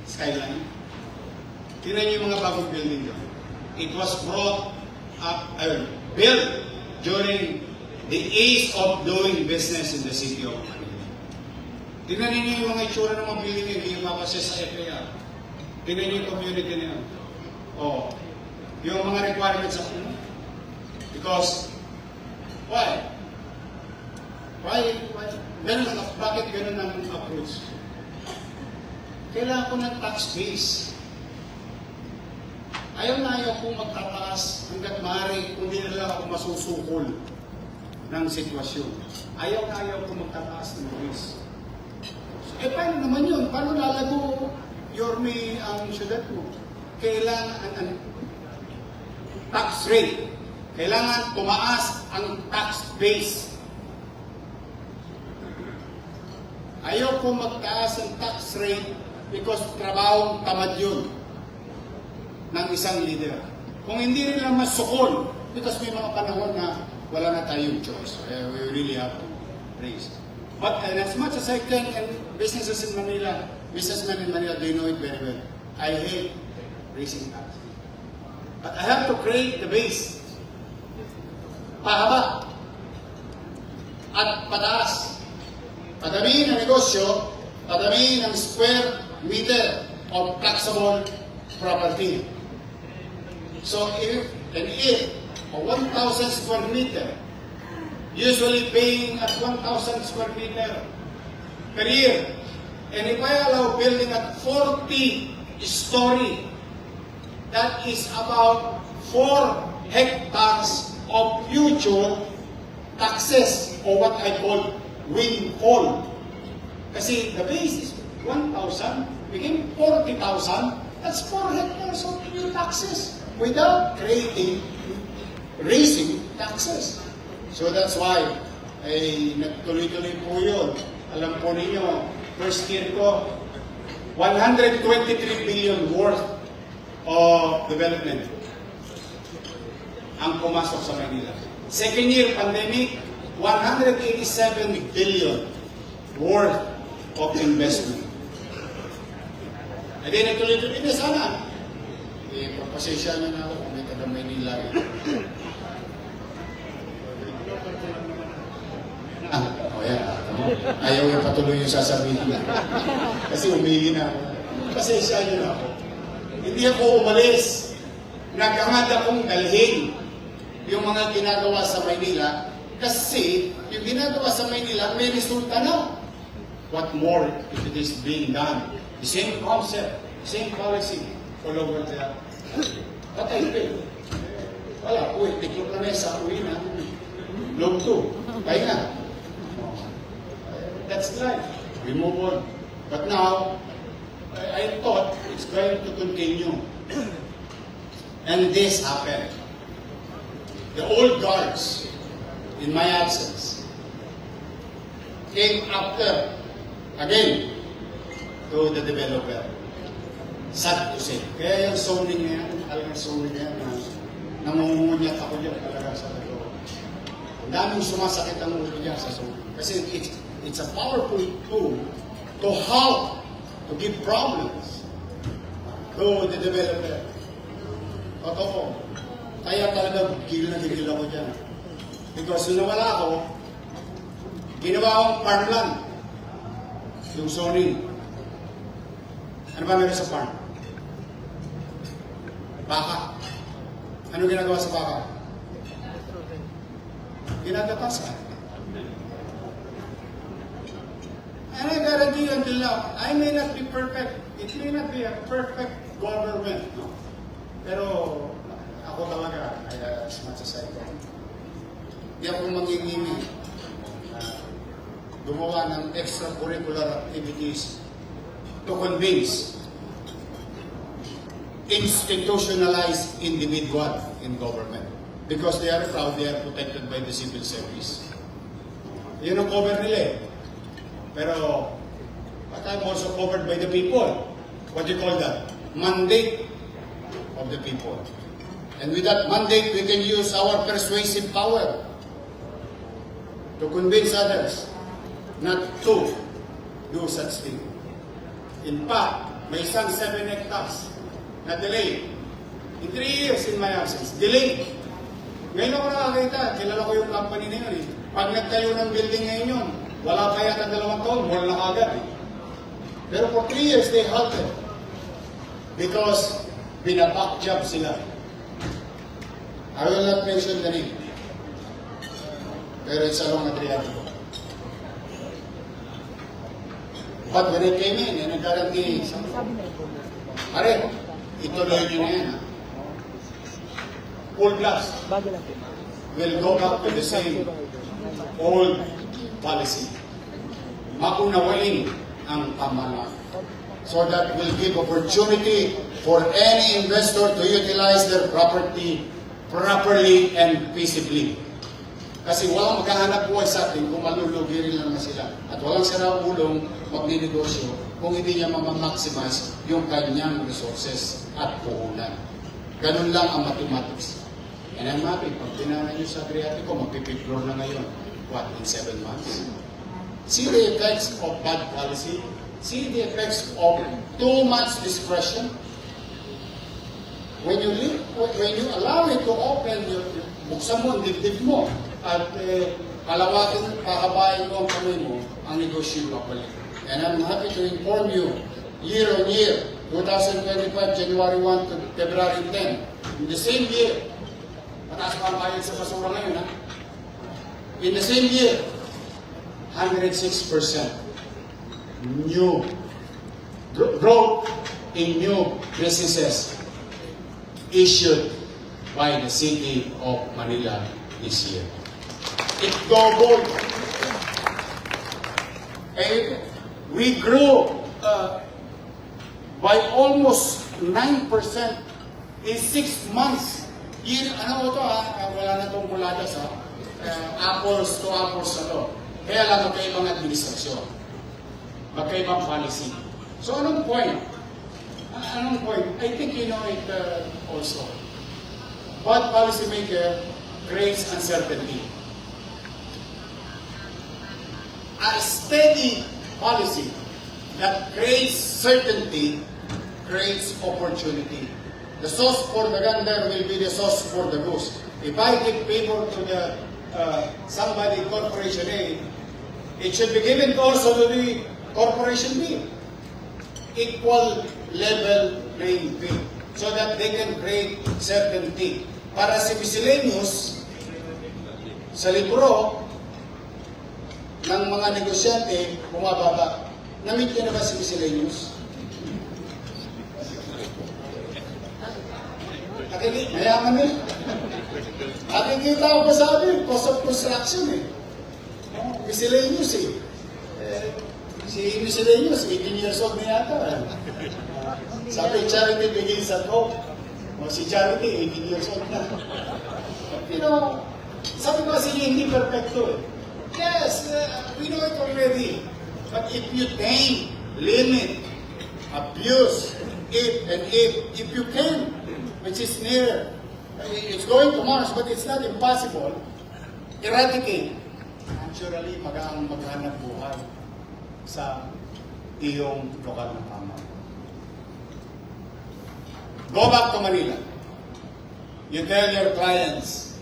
skyline. Tingnan nyo yung mga bagong building doon. It was brought up, built during the ease of doing business in the city of Manila. Tingnan nyo yung mga itsura ng mga building yun, yung mapasya sa FAR. Tingnan nyo yung community na yun. O, yung mga requirements sa puno. Because, why? Ganun, bakit ganun ang approach? Kailangan ko ng tax base. Ayaw na ayaw kong magtataas hanggat maaari kung di na lang ako masusukol. ng sitwasyon. Ayaw na ayaw ko magtataas ng buwis. Eh, paano naman yun? Paano lalago, Yorme, ang syudad mo? Kailangan ang tax rate. Kailangan tumaas ang tax base. Ayaw ko magtaas ang tax rate because trabahong tamad yun ng isang leader. Kung hindi nila masukol, because may mga panahon na wala na tayong choice. We really have to raise. But and as much as I can, and businesses in Manila, businessmen in Manila, they know it very well. I hate raising taxes. But I have to create the base. Pahaba. At pataas. Padamihin ang negosyo, padamihin ang square meter of taxable property. So if a 1,000 square meter, usually paying at 1,000 square meter per year, and if I allow building at 40-story, that is about 4 hectares of future taxes, or what I call windfall. Kasi the base is 1,000, became 40,000, that's 4 hectares of new taxes without raising taxes. So that's why ay nagtuloy-tuloy po yun. Alam po ninyo, first year ko, 123 billion worth of development ang pumasok sa Manila. Second year, pandemic, 187 billion worth of investment. E di nagtuloy-tuloy na sana. Papasensya na ako kung may taga Maynila. Ayaw yung patuloy yung sasabihin na. Kasi umihi na ako. Pasensya nyo na ako. Hindi ako umalis. Nagangad akong dalhin yung mga ginagawa sa Maynila kasi yung ginagawa sa Maynila may resulta na. What more if it is being done? The same concept, same policy all over the patay pa. Wala po, tiklop na mesa, uwi na. Log 2, kaya na. That's life. We move on. But now, I thought it's going to continue. And this happened. The old guards, in my absence, came after, again, to the developer. Sad to say. Kaya yung zoning na yan, talagang zoning na yan, namumunyat ako dyan talaga sa totoo. Ang daming sumasakit ang ulo dyan sa zoning. Kasi it's a powerful tool to help to give problems to the developer. Totoo. Kaya talaga gigil na gigil ako dyan. Because nung nawala ako, ginawa akong farmland. Yung zoning. Ano ba meron sa farm? Baka. Ano ginagawa sa baka? Ginagatas ka. And I guarantee you until now, I may not be perfect. It may not be a perfect government. No? Pero ako talaga, as much as I can, hindi ako mangingimi gumawa ng extracurricular activities to convince institutionalized individual in government. Because they are proud, they are protected by the civil service. Yun ang cover nila eh. Pero, but I'm also covered by the people. What do you call that? Mandate of the people. And with that mandate, we can use our persuasive power to convince others not to do such thing. In fact, may isang 7 hectares na delay. In 3 years in my absence, delay. Ngayon ako nakakita, kilala ko yung company na yun eh. Pag nagtayo ng building ngayon yun, wala pa yata 2 taon, wala na agad eh. Pero for 3 years, they halted. Because binaback job sila. I will not mention the name. Pero it's a long Adriatico. But when I came in, nag-guarantee, pare, ituloy nyo na yan ha. Full blast. We'll go back to the same old policy. Maunawain ang pamahalaan. So that will give opportunity for any investor to utilize their property properly and peaceably. Kasi walang maghahanap buhay sa atin kung malulugi rin lang na sila. At walang siraulong magninegosyo kung hindi niya mamamaximize yung kanyang resources at puhunan. Ganun lang ang mathematics. And I'm happy, pag tinanan niyo sa Adriatico, magpipig-floor na ngayon. What, in 7 months? See the effects of bad policy? See the effects of too much discretion? When you allow it to open, buksan mo ang dibdib mo at kalawatin, pahabain mo ang kamay mo, ang negosyo papalik. And I'm happy to inform you, year on year, 2025, January 1 to February 10, in the same year, mataas pa ang bayad sa basura ngayon, ha? In the same year, 106% new growth in new businesses issued by the City of Manila this year. It doubled. And we grew by almost 9% in 6 months. Ano ito ha? Wala na itong muladas ha? Apples to apples na to. Kaya lang magkaibang administrasyon. Magkaibang policy. So anong point? Anong point? I think you know it also. Bad policymaker creates uncertainty. A steady policy that creates certainty creates opportunity. The sauce for the gander will be the sauce for the goose. If I give favor to the somebody corporation A, it should be given also to the corporation B. Equal level playing field so that they can create certainty. Para si miscellaneous sa libro ng mga negosyante bumababa. Na-meet niyo na ba si miscellaneous? Mayaman eh. Nakikita ko pa sabi, cost of construction eh. Miscellaneous eh. Si miscellaneous, 18 years old na yata. Sabi, charity begins at home. O si Charity, 18 years old na. You know, sabi ko kasi hindi perfecto eh. Yes, we know it already. But if you tame, limit, abuse, if you can, which is near, it's going to Mars, but it's not impossible, eradicate. Naturally, maghanap buhay sa iyong lokal na pamahalaan. Go back to Manila. You tell your clients,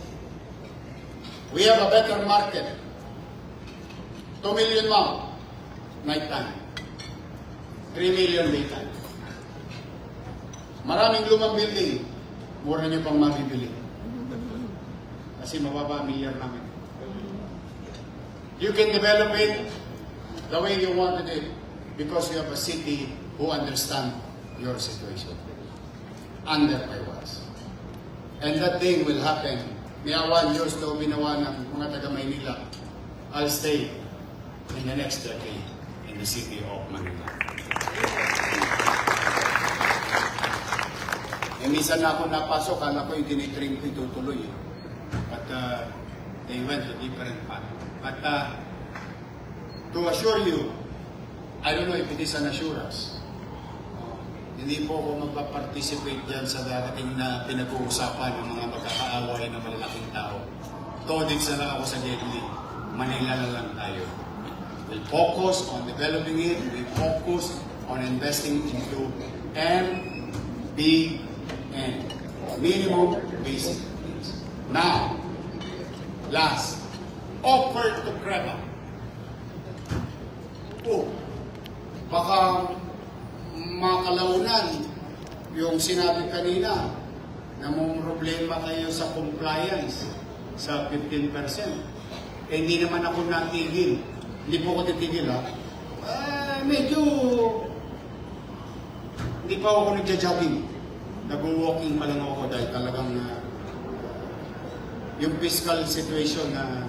we have a better market. 2 million ma'am, night time. 3 million daytime. Maraming lumang building, mura nyo pang mabibili. Kasi mababa ang milyar namin. You can develop it the way you wanted it because you have a city who understand your situation. Under Paiwas. And that thing will happen. May awan Diyos na binawa ng mga taga-Maynila. I'll stay in the next decade in the city of Manila. Eh, minsan na ako napasok, kala ko yung tinitrain ko itutuloy. But they went to different path. But to assure you, I don't know if it is an assurance. Hindi po ako magpa-participate dyan sa darating na pinag-uusapan ng mga magkakaaway na malalaking tao. Todix na lang ako sa Gedli. Manila na lang tayo. We'll focus on developing it. We'll focus on investing into MBN. Minimum basic needs. Now, last, offer to Crema. Oh, baka makalaunan yung sinabi kanina na may problema kayo sa compliance sa 15%. Eh, hindi naman ako natigil. Hindi po ako titigil ha. Medyo hindi pa ako nagja-jogging. Nag-walking pa lang ako dahil talagang yung fiscal situation na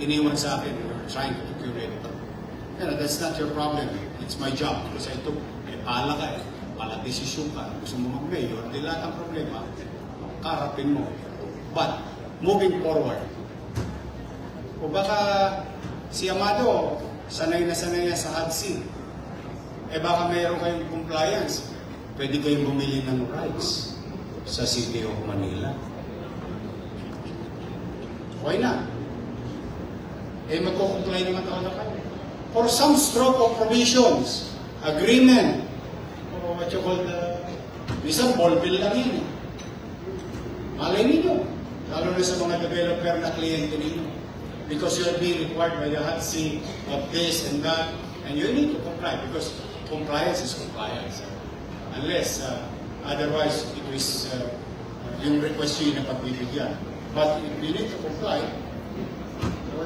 iniwan sa akin, we're trying to curate it. That's not your problem. It's my job. Because I took, pala ka pala desisyon ka, gusto mo mag-mayor, di lahat ang problema, karapin mo. But, moving forward, o baka si Amado, sanay na sanay sa HUD-C, baka mayroon kayong compliance, pwede kayong bumili ng rights sa City of Manila. Why not? Magko-comply naman ako na kayo. For some stroke of provisions, agreement, or what you call isang ball bill lang yun. Malay ninyo, lalo na sa mga developer na kliyente ninyo. Because you are being required by the HUD-C of this and that, and you need to comply because compliance is compliance. Unless, otherwise, it is yung request yun na pagbibigyan. But if you need to comply,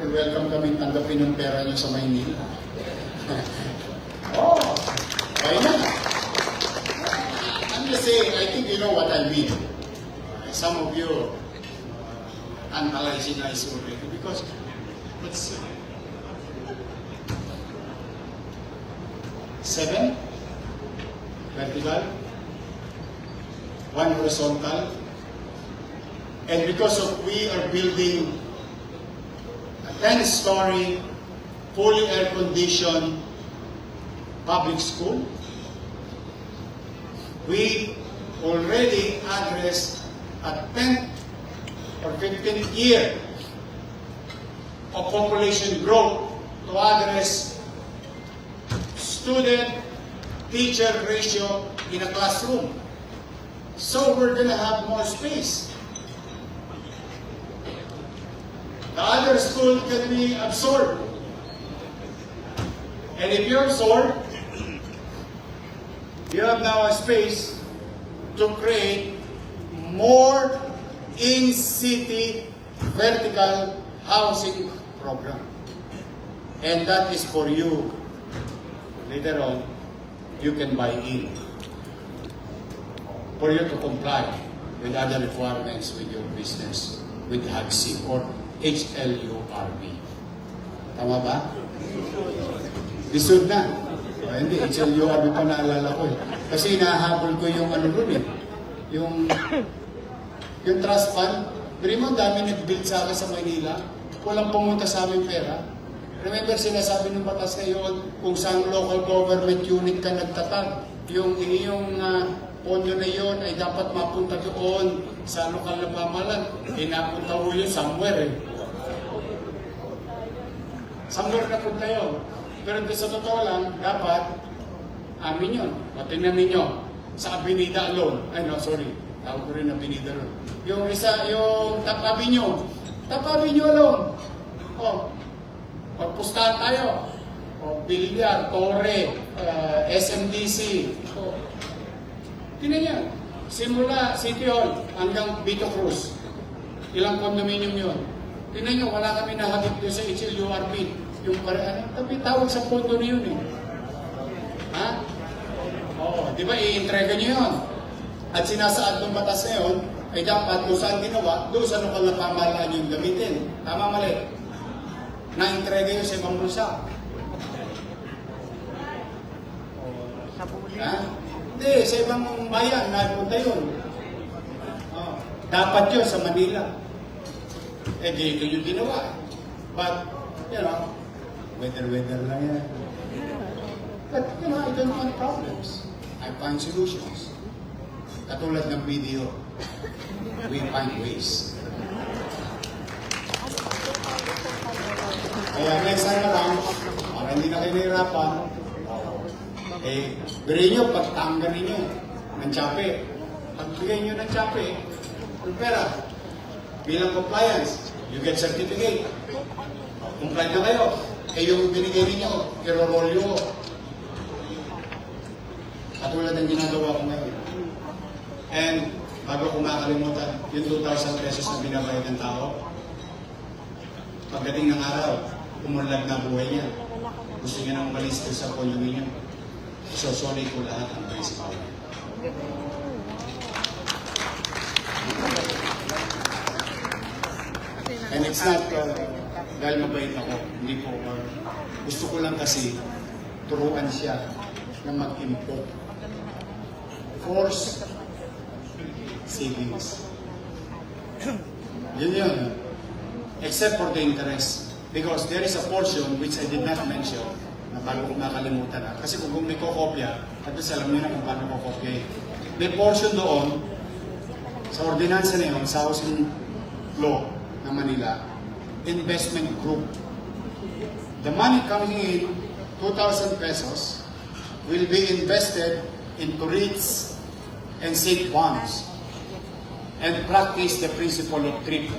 welcome kami tanggapin yung pera nyo sa Maynila. Oh, why not? I'm just saying, I think you know what I mean. Some of you analyzing us already because let's see. 7 vertical, 1 horizontal, and because of we are building a 10-story, fully air-conditioned public school, we already addressed a 10th or 15th year of population growth to address student-teacher ratio in a classroom. So we're going to have more space. The other school can be absorbed. And if you're absorbed, you have now a space to create more in-city vertical housing program. And that is for you. Later on, you can buy in. For you to comply with other requirements with your business, with HUD-C or HLURB. Tama ba? Lisod na. Hindi, HLURB pa naalala ko eh. Kasi nahabol ko yung ano rin eh. Yung trust fund, pero mo dami nag-build sa akin sa Manila, walang pumunta sa aming pera. Remember, sinasabi ng batas ngayon, kung saan local government unit ka nagtatag, yung iyong pondo na yun ay dapat mapunta doon sa lokal na pamahalaan. Napunta mo yun somewhere eh. Somewhere na punta yun. Pero sa totoo lang, dapat amin yun. O tingnan ninyo, sa Avenida alone. Ay no, sorry. Tawag ko rin Avenida ron. Yung isa, yung Top Avenue. Top Avenue alone. O, pagpustahan tayo. O, Bilyar, Torre, SMDC. O, tingnan niya. Simula City Hall hanggang Vito Cruz. Ilang condominium yun. Tingnan niyo, wala kami nahagip doon sa HLURB. Yung tapi tawag sa pondo na yun eh. Ha? Oo, di ba i-entrega niyo yun? At sinasaad ng batas na yun, ay dapat kung saan ginawa, doon sa lokal na pamahalaan yung gamitin. Tama mali? Na-entrega yun sa ibang bansa. Sa Buli. Ha? Hindi, sa ibang bayan, napunta yun. Oh, dapat yun sa Manila. Dito yung ginawa. But, you know, weather lang yan. But, you know, I don't want problems. I find solutions. Katulad ng video, we find ways. Kaya next time around, para hindi na kayo nahirapan, birin nyo, pagtanggalin nyo ng tsape. Pagbigay nyo ng tsape, yung pera, bilang compliance, you get certificate. Comply na kayo. Yung binigay ninyo, i-roll nyo. Katulad ng ginagawa ko ngayon. And, bago ko makalimutan, yung 2,000 pesos na binabayad ng tao, pagdating ng araw, umunlad na buhay niya. Gusto niya nang umalis sa condominium. So, sorry ko lahat ang principal. And it's not, dahil mabait ako. Hindi po. Gusto ko lang kasi turuan siya na mag-import. Force savings. Yun. Except for the interest. Because there is a portion which I did not mention na bago ko nakalimutan na. Kasi kung may kokopya, at least alam niyo na kung paano kokopya. May portion doon sa ordinansa na yun, sa housing law ng Manila, investment group. The money coming in, 2,000 pesos, will be invested into REITs and safe bonds and practice the principle of DRIP,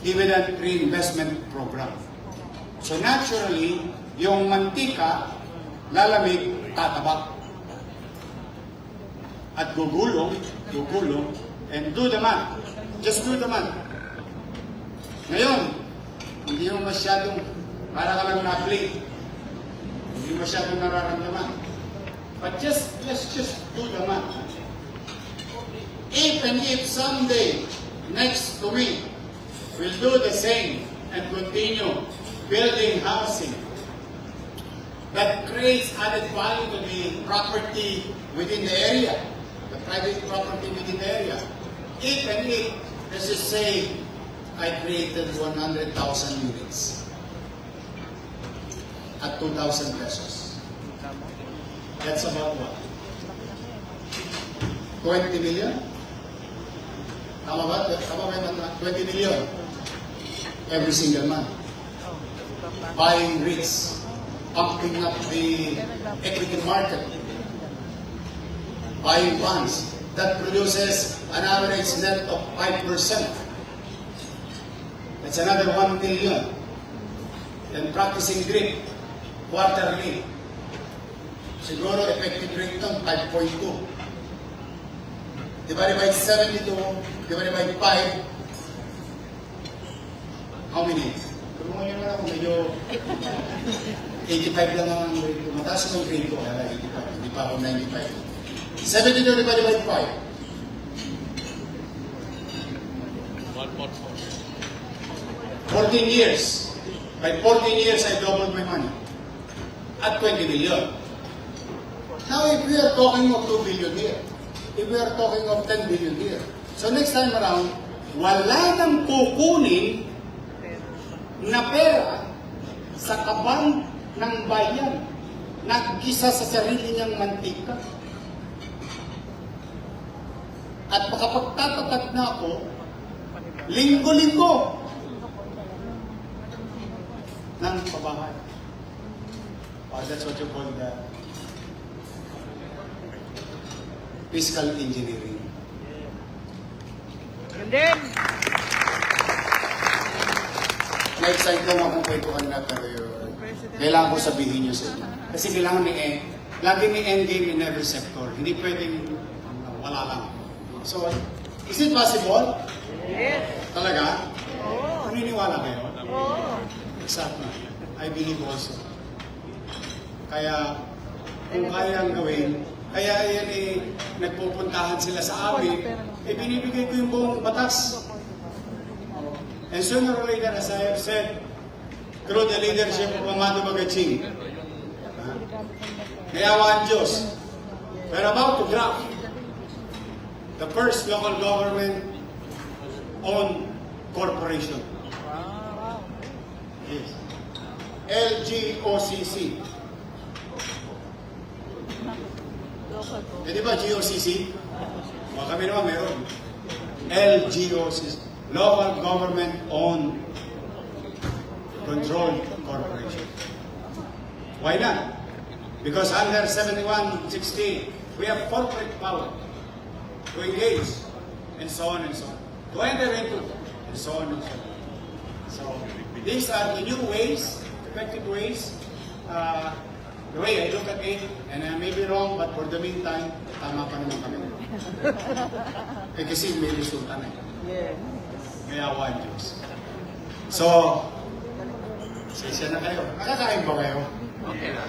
dividend reinvestment program. So naturally, yung mantika, lalamig, tataba. At gugulong, and do the math. Just do the math. Ngayon, hindi mo masyadong, para ka lang na-play. Hindi masyadong nararamdaman. But let's just do the math. If and if someday, next to me, we'll do the same and continue building housing that creates added value to the property within the area, the private property within the area. If and if, let's just say, I created 100,000 units at 2,000 pesos. That's about what? 20 million? Tama ba? Tama ba yung 20 million? Every single month. Buying REITs, pumping up the equity market, buying bonds, that produces an average net of 5%. That's another 1 million. Then practicing DRIP, quarterly. Siguro effective rate ng 5.2. Divided by 72, divided by 5, how many? Tulungan nyo na ako, medyo 85 lang ang grade ko. Mataas yung grade ko, kaya 85, hindi pa ako 95. 72 divided by 5. 14 years. By 14 years, I doubled my money. At 20 million. Now, if we are talking of 2 billion here, if we are talking of 10 billion here, so next time around, wala nang kukunin na pera sa kaban ng bayan, nagkisa sa sarili niyang mantika. At makapagtatapat na ako, linggo-linggo ng pabahay. That's what you call the fiscal engineering. And then, Na-excite lang akong kwentuhan na pero kailangan ko sabihin nyo sa inyo. Kasi kailangan lagi may endgame in every sector. Hindi pwedeng wala lang. So, is it possible? yes. Talaga? Oo. Naniniwala kayo? Oo. Exactly. I believe also. Kaya, kung kayang gawin, kaya yan nagpupuntahan sila sa amin, binibigay ko yung buong batas. And sooner or later, as I have said, through the leadership of Amado Bagaching, Kayawa ang Diyos, we're about to draft the first local government-owned corporation. Yes. LGOCC. Di ba GOCC? Kami naman meron. LGOCC. Local Government-Owned Controlled Corporation. Why not? Because under 7160, we have corporate power to engage, and so on and so on. To enter into, and so on and so on. So, these are the new ways, effective ways, the way I look at it, and I may be wrong, but for the meantime, tama pa naman kami. Kasi may resulta na. Yes. Kayawa ang Diyos. So, pasensya na kayo. Nakakain ba kayo? Okay na.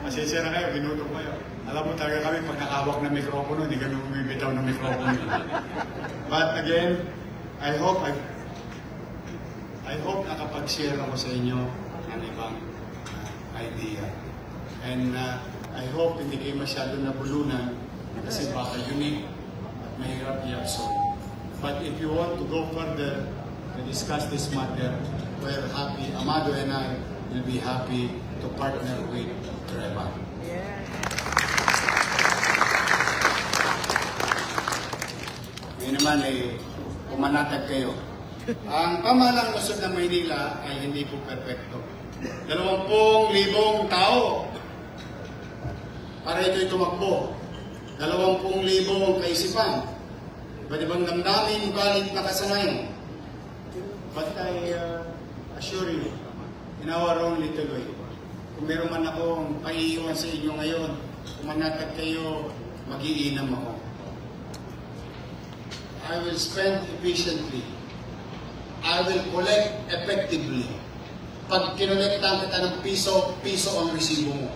Pasensya na kayo, binuto kayo. Alam mo talaga kami, pag nakawak ng mikropono, hindi kami bumibitaw ng mikropono. But again, I hope I hope nakapag-share ako sa inyo ng ibang idea. And I hope hindi kayo masyado nabulunan kasi baka unique at mahirap i-absorb. But if you want to go further to discuss this matter, we're happy. Amado and I will be happy to partner with Treva. Yeah. Ngayon naman ay pumanatag kayo. Ang pamahalang lungsod ng Maynila ay hindi po perfecto. 20,000 tao para ito'y tumakbo. 20,000 kaisipan. Iba't ibang damdamin, galit na kasanayan. But I assure you, in our own little way, kung meron man akong paiiwan sa inyo ngayon, pumanatag kayo, mag-iinam ako. I will spend efficiently. I will collect effectively. Pag kinolektan kita ng piso, piso ang resibo mo.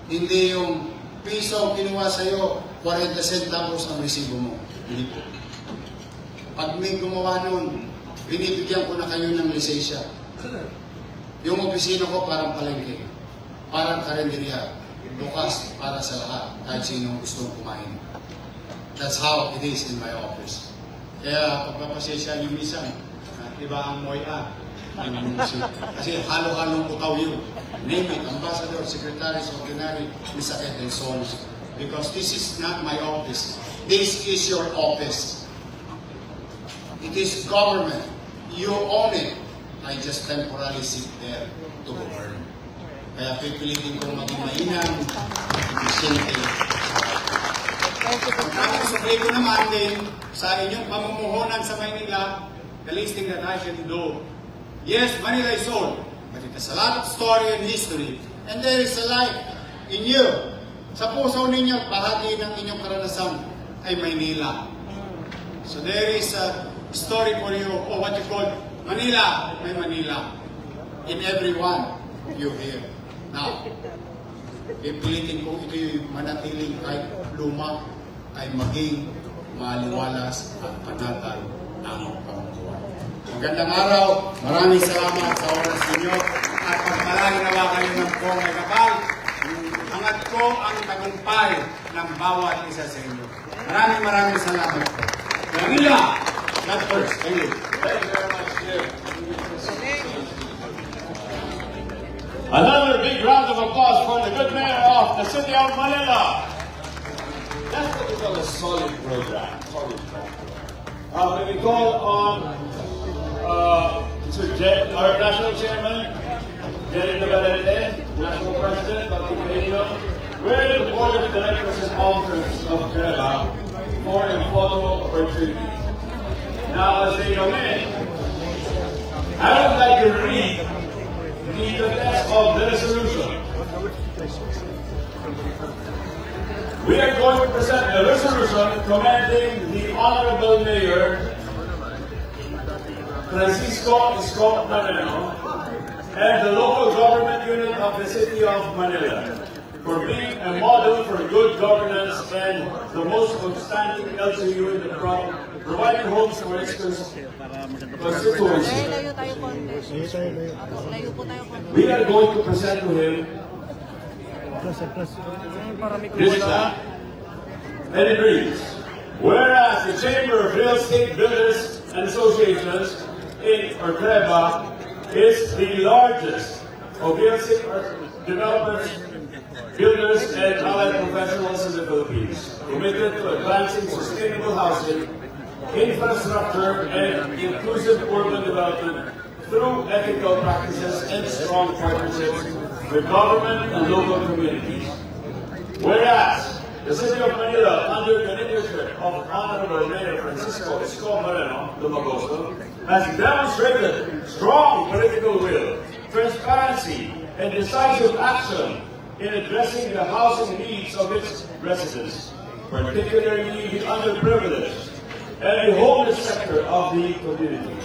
Hindi yung piso ang kinuha sa'yo, 40 centavos ang resibo mo. Hindi po. Pag may gumawa nun, binibigyan ko na kayo ng lisensya. Yung opisina ko parang palengke, parang karinderya, bukas para sa lahat, kahit sinong gustong kumain. That's how it is in my office. Kaya pagpapasensya niyo minsan, iba ang moya. Kasi halo-halong utaw yun. Name it, ambassador, secretary, ordinary, misakit, and so on. Because this is not my office. This is your office. It is government. You own it. I just temporarily sit there to govern. Kaya pipilitin ko maging mainam, efficiente. Ang kakasabay ko naman din sa inyong pamumuhunan sa Maynila, the least thing that I can do. Yes, Manila is old, but it has a lot of story and history, and there is a life in you. Sa puso ninyo, bahagi ng inyong karanasan ay Maynila. So there is a story for you, or what you call Manila, may Manila, in every one of you here. Now, pipilitin ko ito yung manatiling kahit luma ay maging maliwalas at panatag ng pamumuhay. Magandang araw, maraming salamat sa oras ninyo at pagpalagi nawa kayo ng pong ay kapal. Angat ko ang tagumpay ng bawat isa sa inyo. Maraming salamat po. Manila, not first. Thank you. Thank you very much, Jim. Another big round of applause for the good mayor of the city of Manila. That's what we call a solid program. Solid program. When we call on our national chairman, Jerry Navarrete, national president of the Canadian, we're the board of directors and officers of Canada for a photo opportunity. Now, as they come in, I would like to read the text of the resolution. We are going to present a resolution commending the Honorable Mayor Francisco Esco Moreno and the local government unit of the city of Manila for being a model for good governance and the most outstanding LGU in the province, providing homes for its constituency. Layo tayo konti. Layo po tayo konti. We are going to present to him this plan. And it reads, whereas the Chamber of Real Estate Builders and Associations in Treva is the largest of real estate developers, builders, and allied professionals in the Philippines, committed to advancing sustainable housing, infrastructure, and inclusive urban development through ethical practices and strong partnerships with government and local communities. Whereas the City of Manila, under the leadership of Honorable Mayor Francisco Esco Moreno Lumagoso, has demonstrated strong political will, transparency, and decisive action in addressing the housing needs of its residents, particularly the underprivileged and the homeless sector of the community.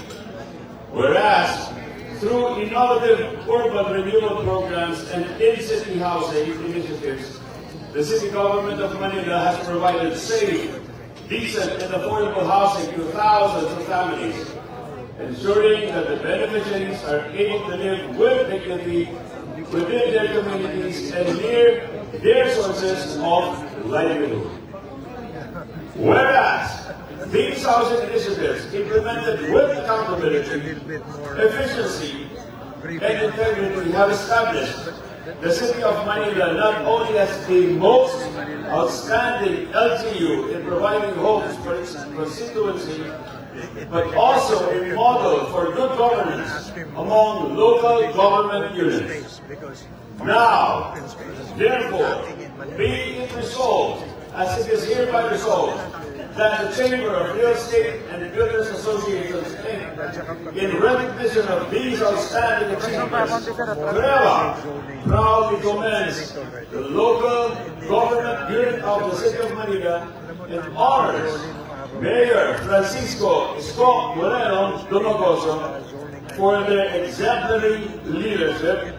Whereas, through innovative urban renewal programs and in-city housing initiatives, the city government of Manila has provided safe, decent, and affordable housing to thousands of families, ensuring that the beneficiaries are able to live with dignity within their communities and near their sources of livelihood. Whereas these housing initiatives implemented with accountability, efficiency, and integrity have established the City of Manila not only as the most outstanding LGU in providing homes for its constituency, but also a model for good governance among local government units. Now, therefore, be it resolved, as it is hereby resolved, that the Chamber of Real Estate and Builders Associations, Inc., in recognition of these outstanding achievements, CREBA proudly commends the local government unit of the City of Manila and honors Mayor Francisco Isko Moreno Dumagoso for their exemplary leadership,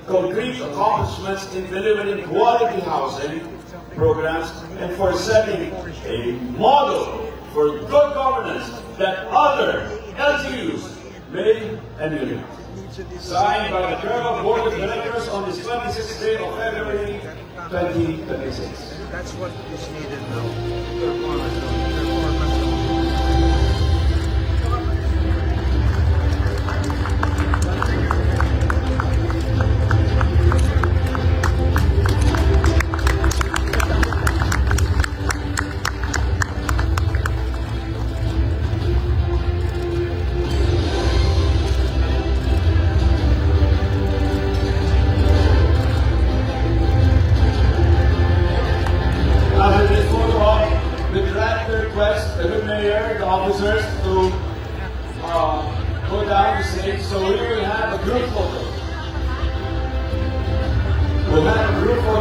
concrete accomplishments in delivering quality housing programs, and for setting a model for good governance that other LGUs may emulate. Signed by the CREBA Board of Directors on this 26th day of February 2026. That's what is needed now. Performance. The mayor, the officers to go down the stage, so we will have a group photo. We'll have a group photo.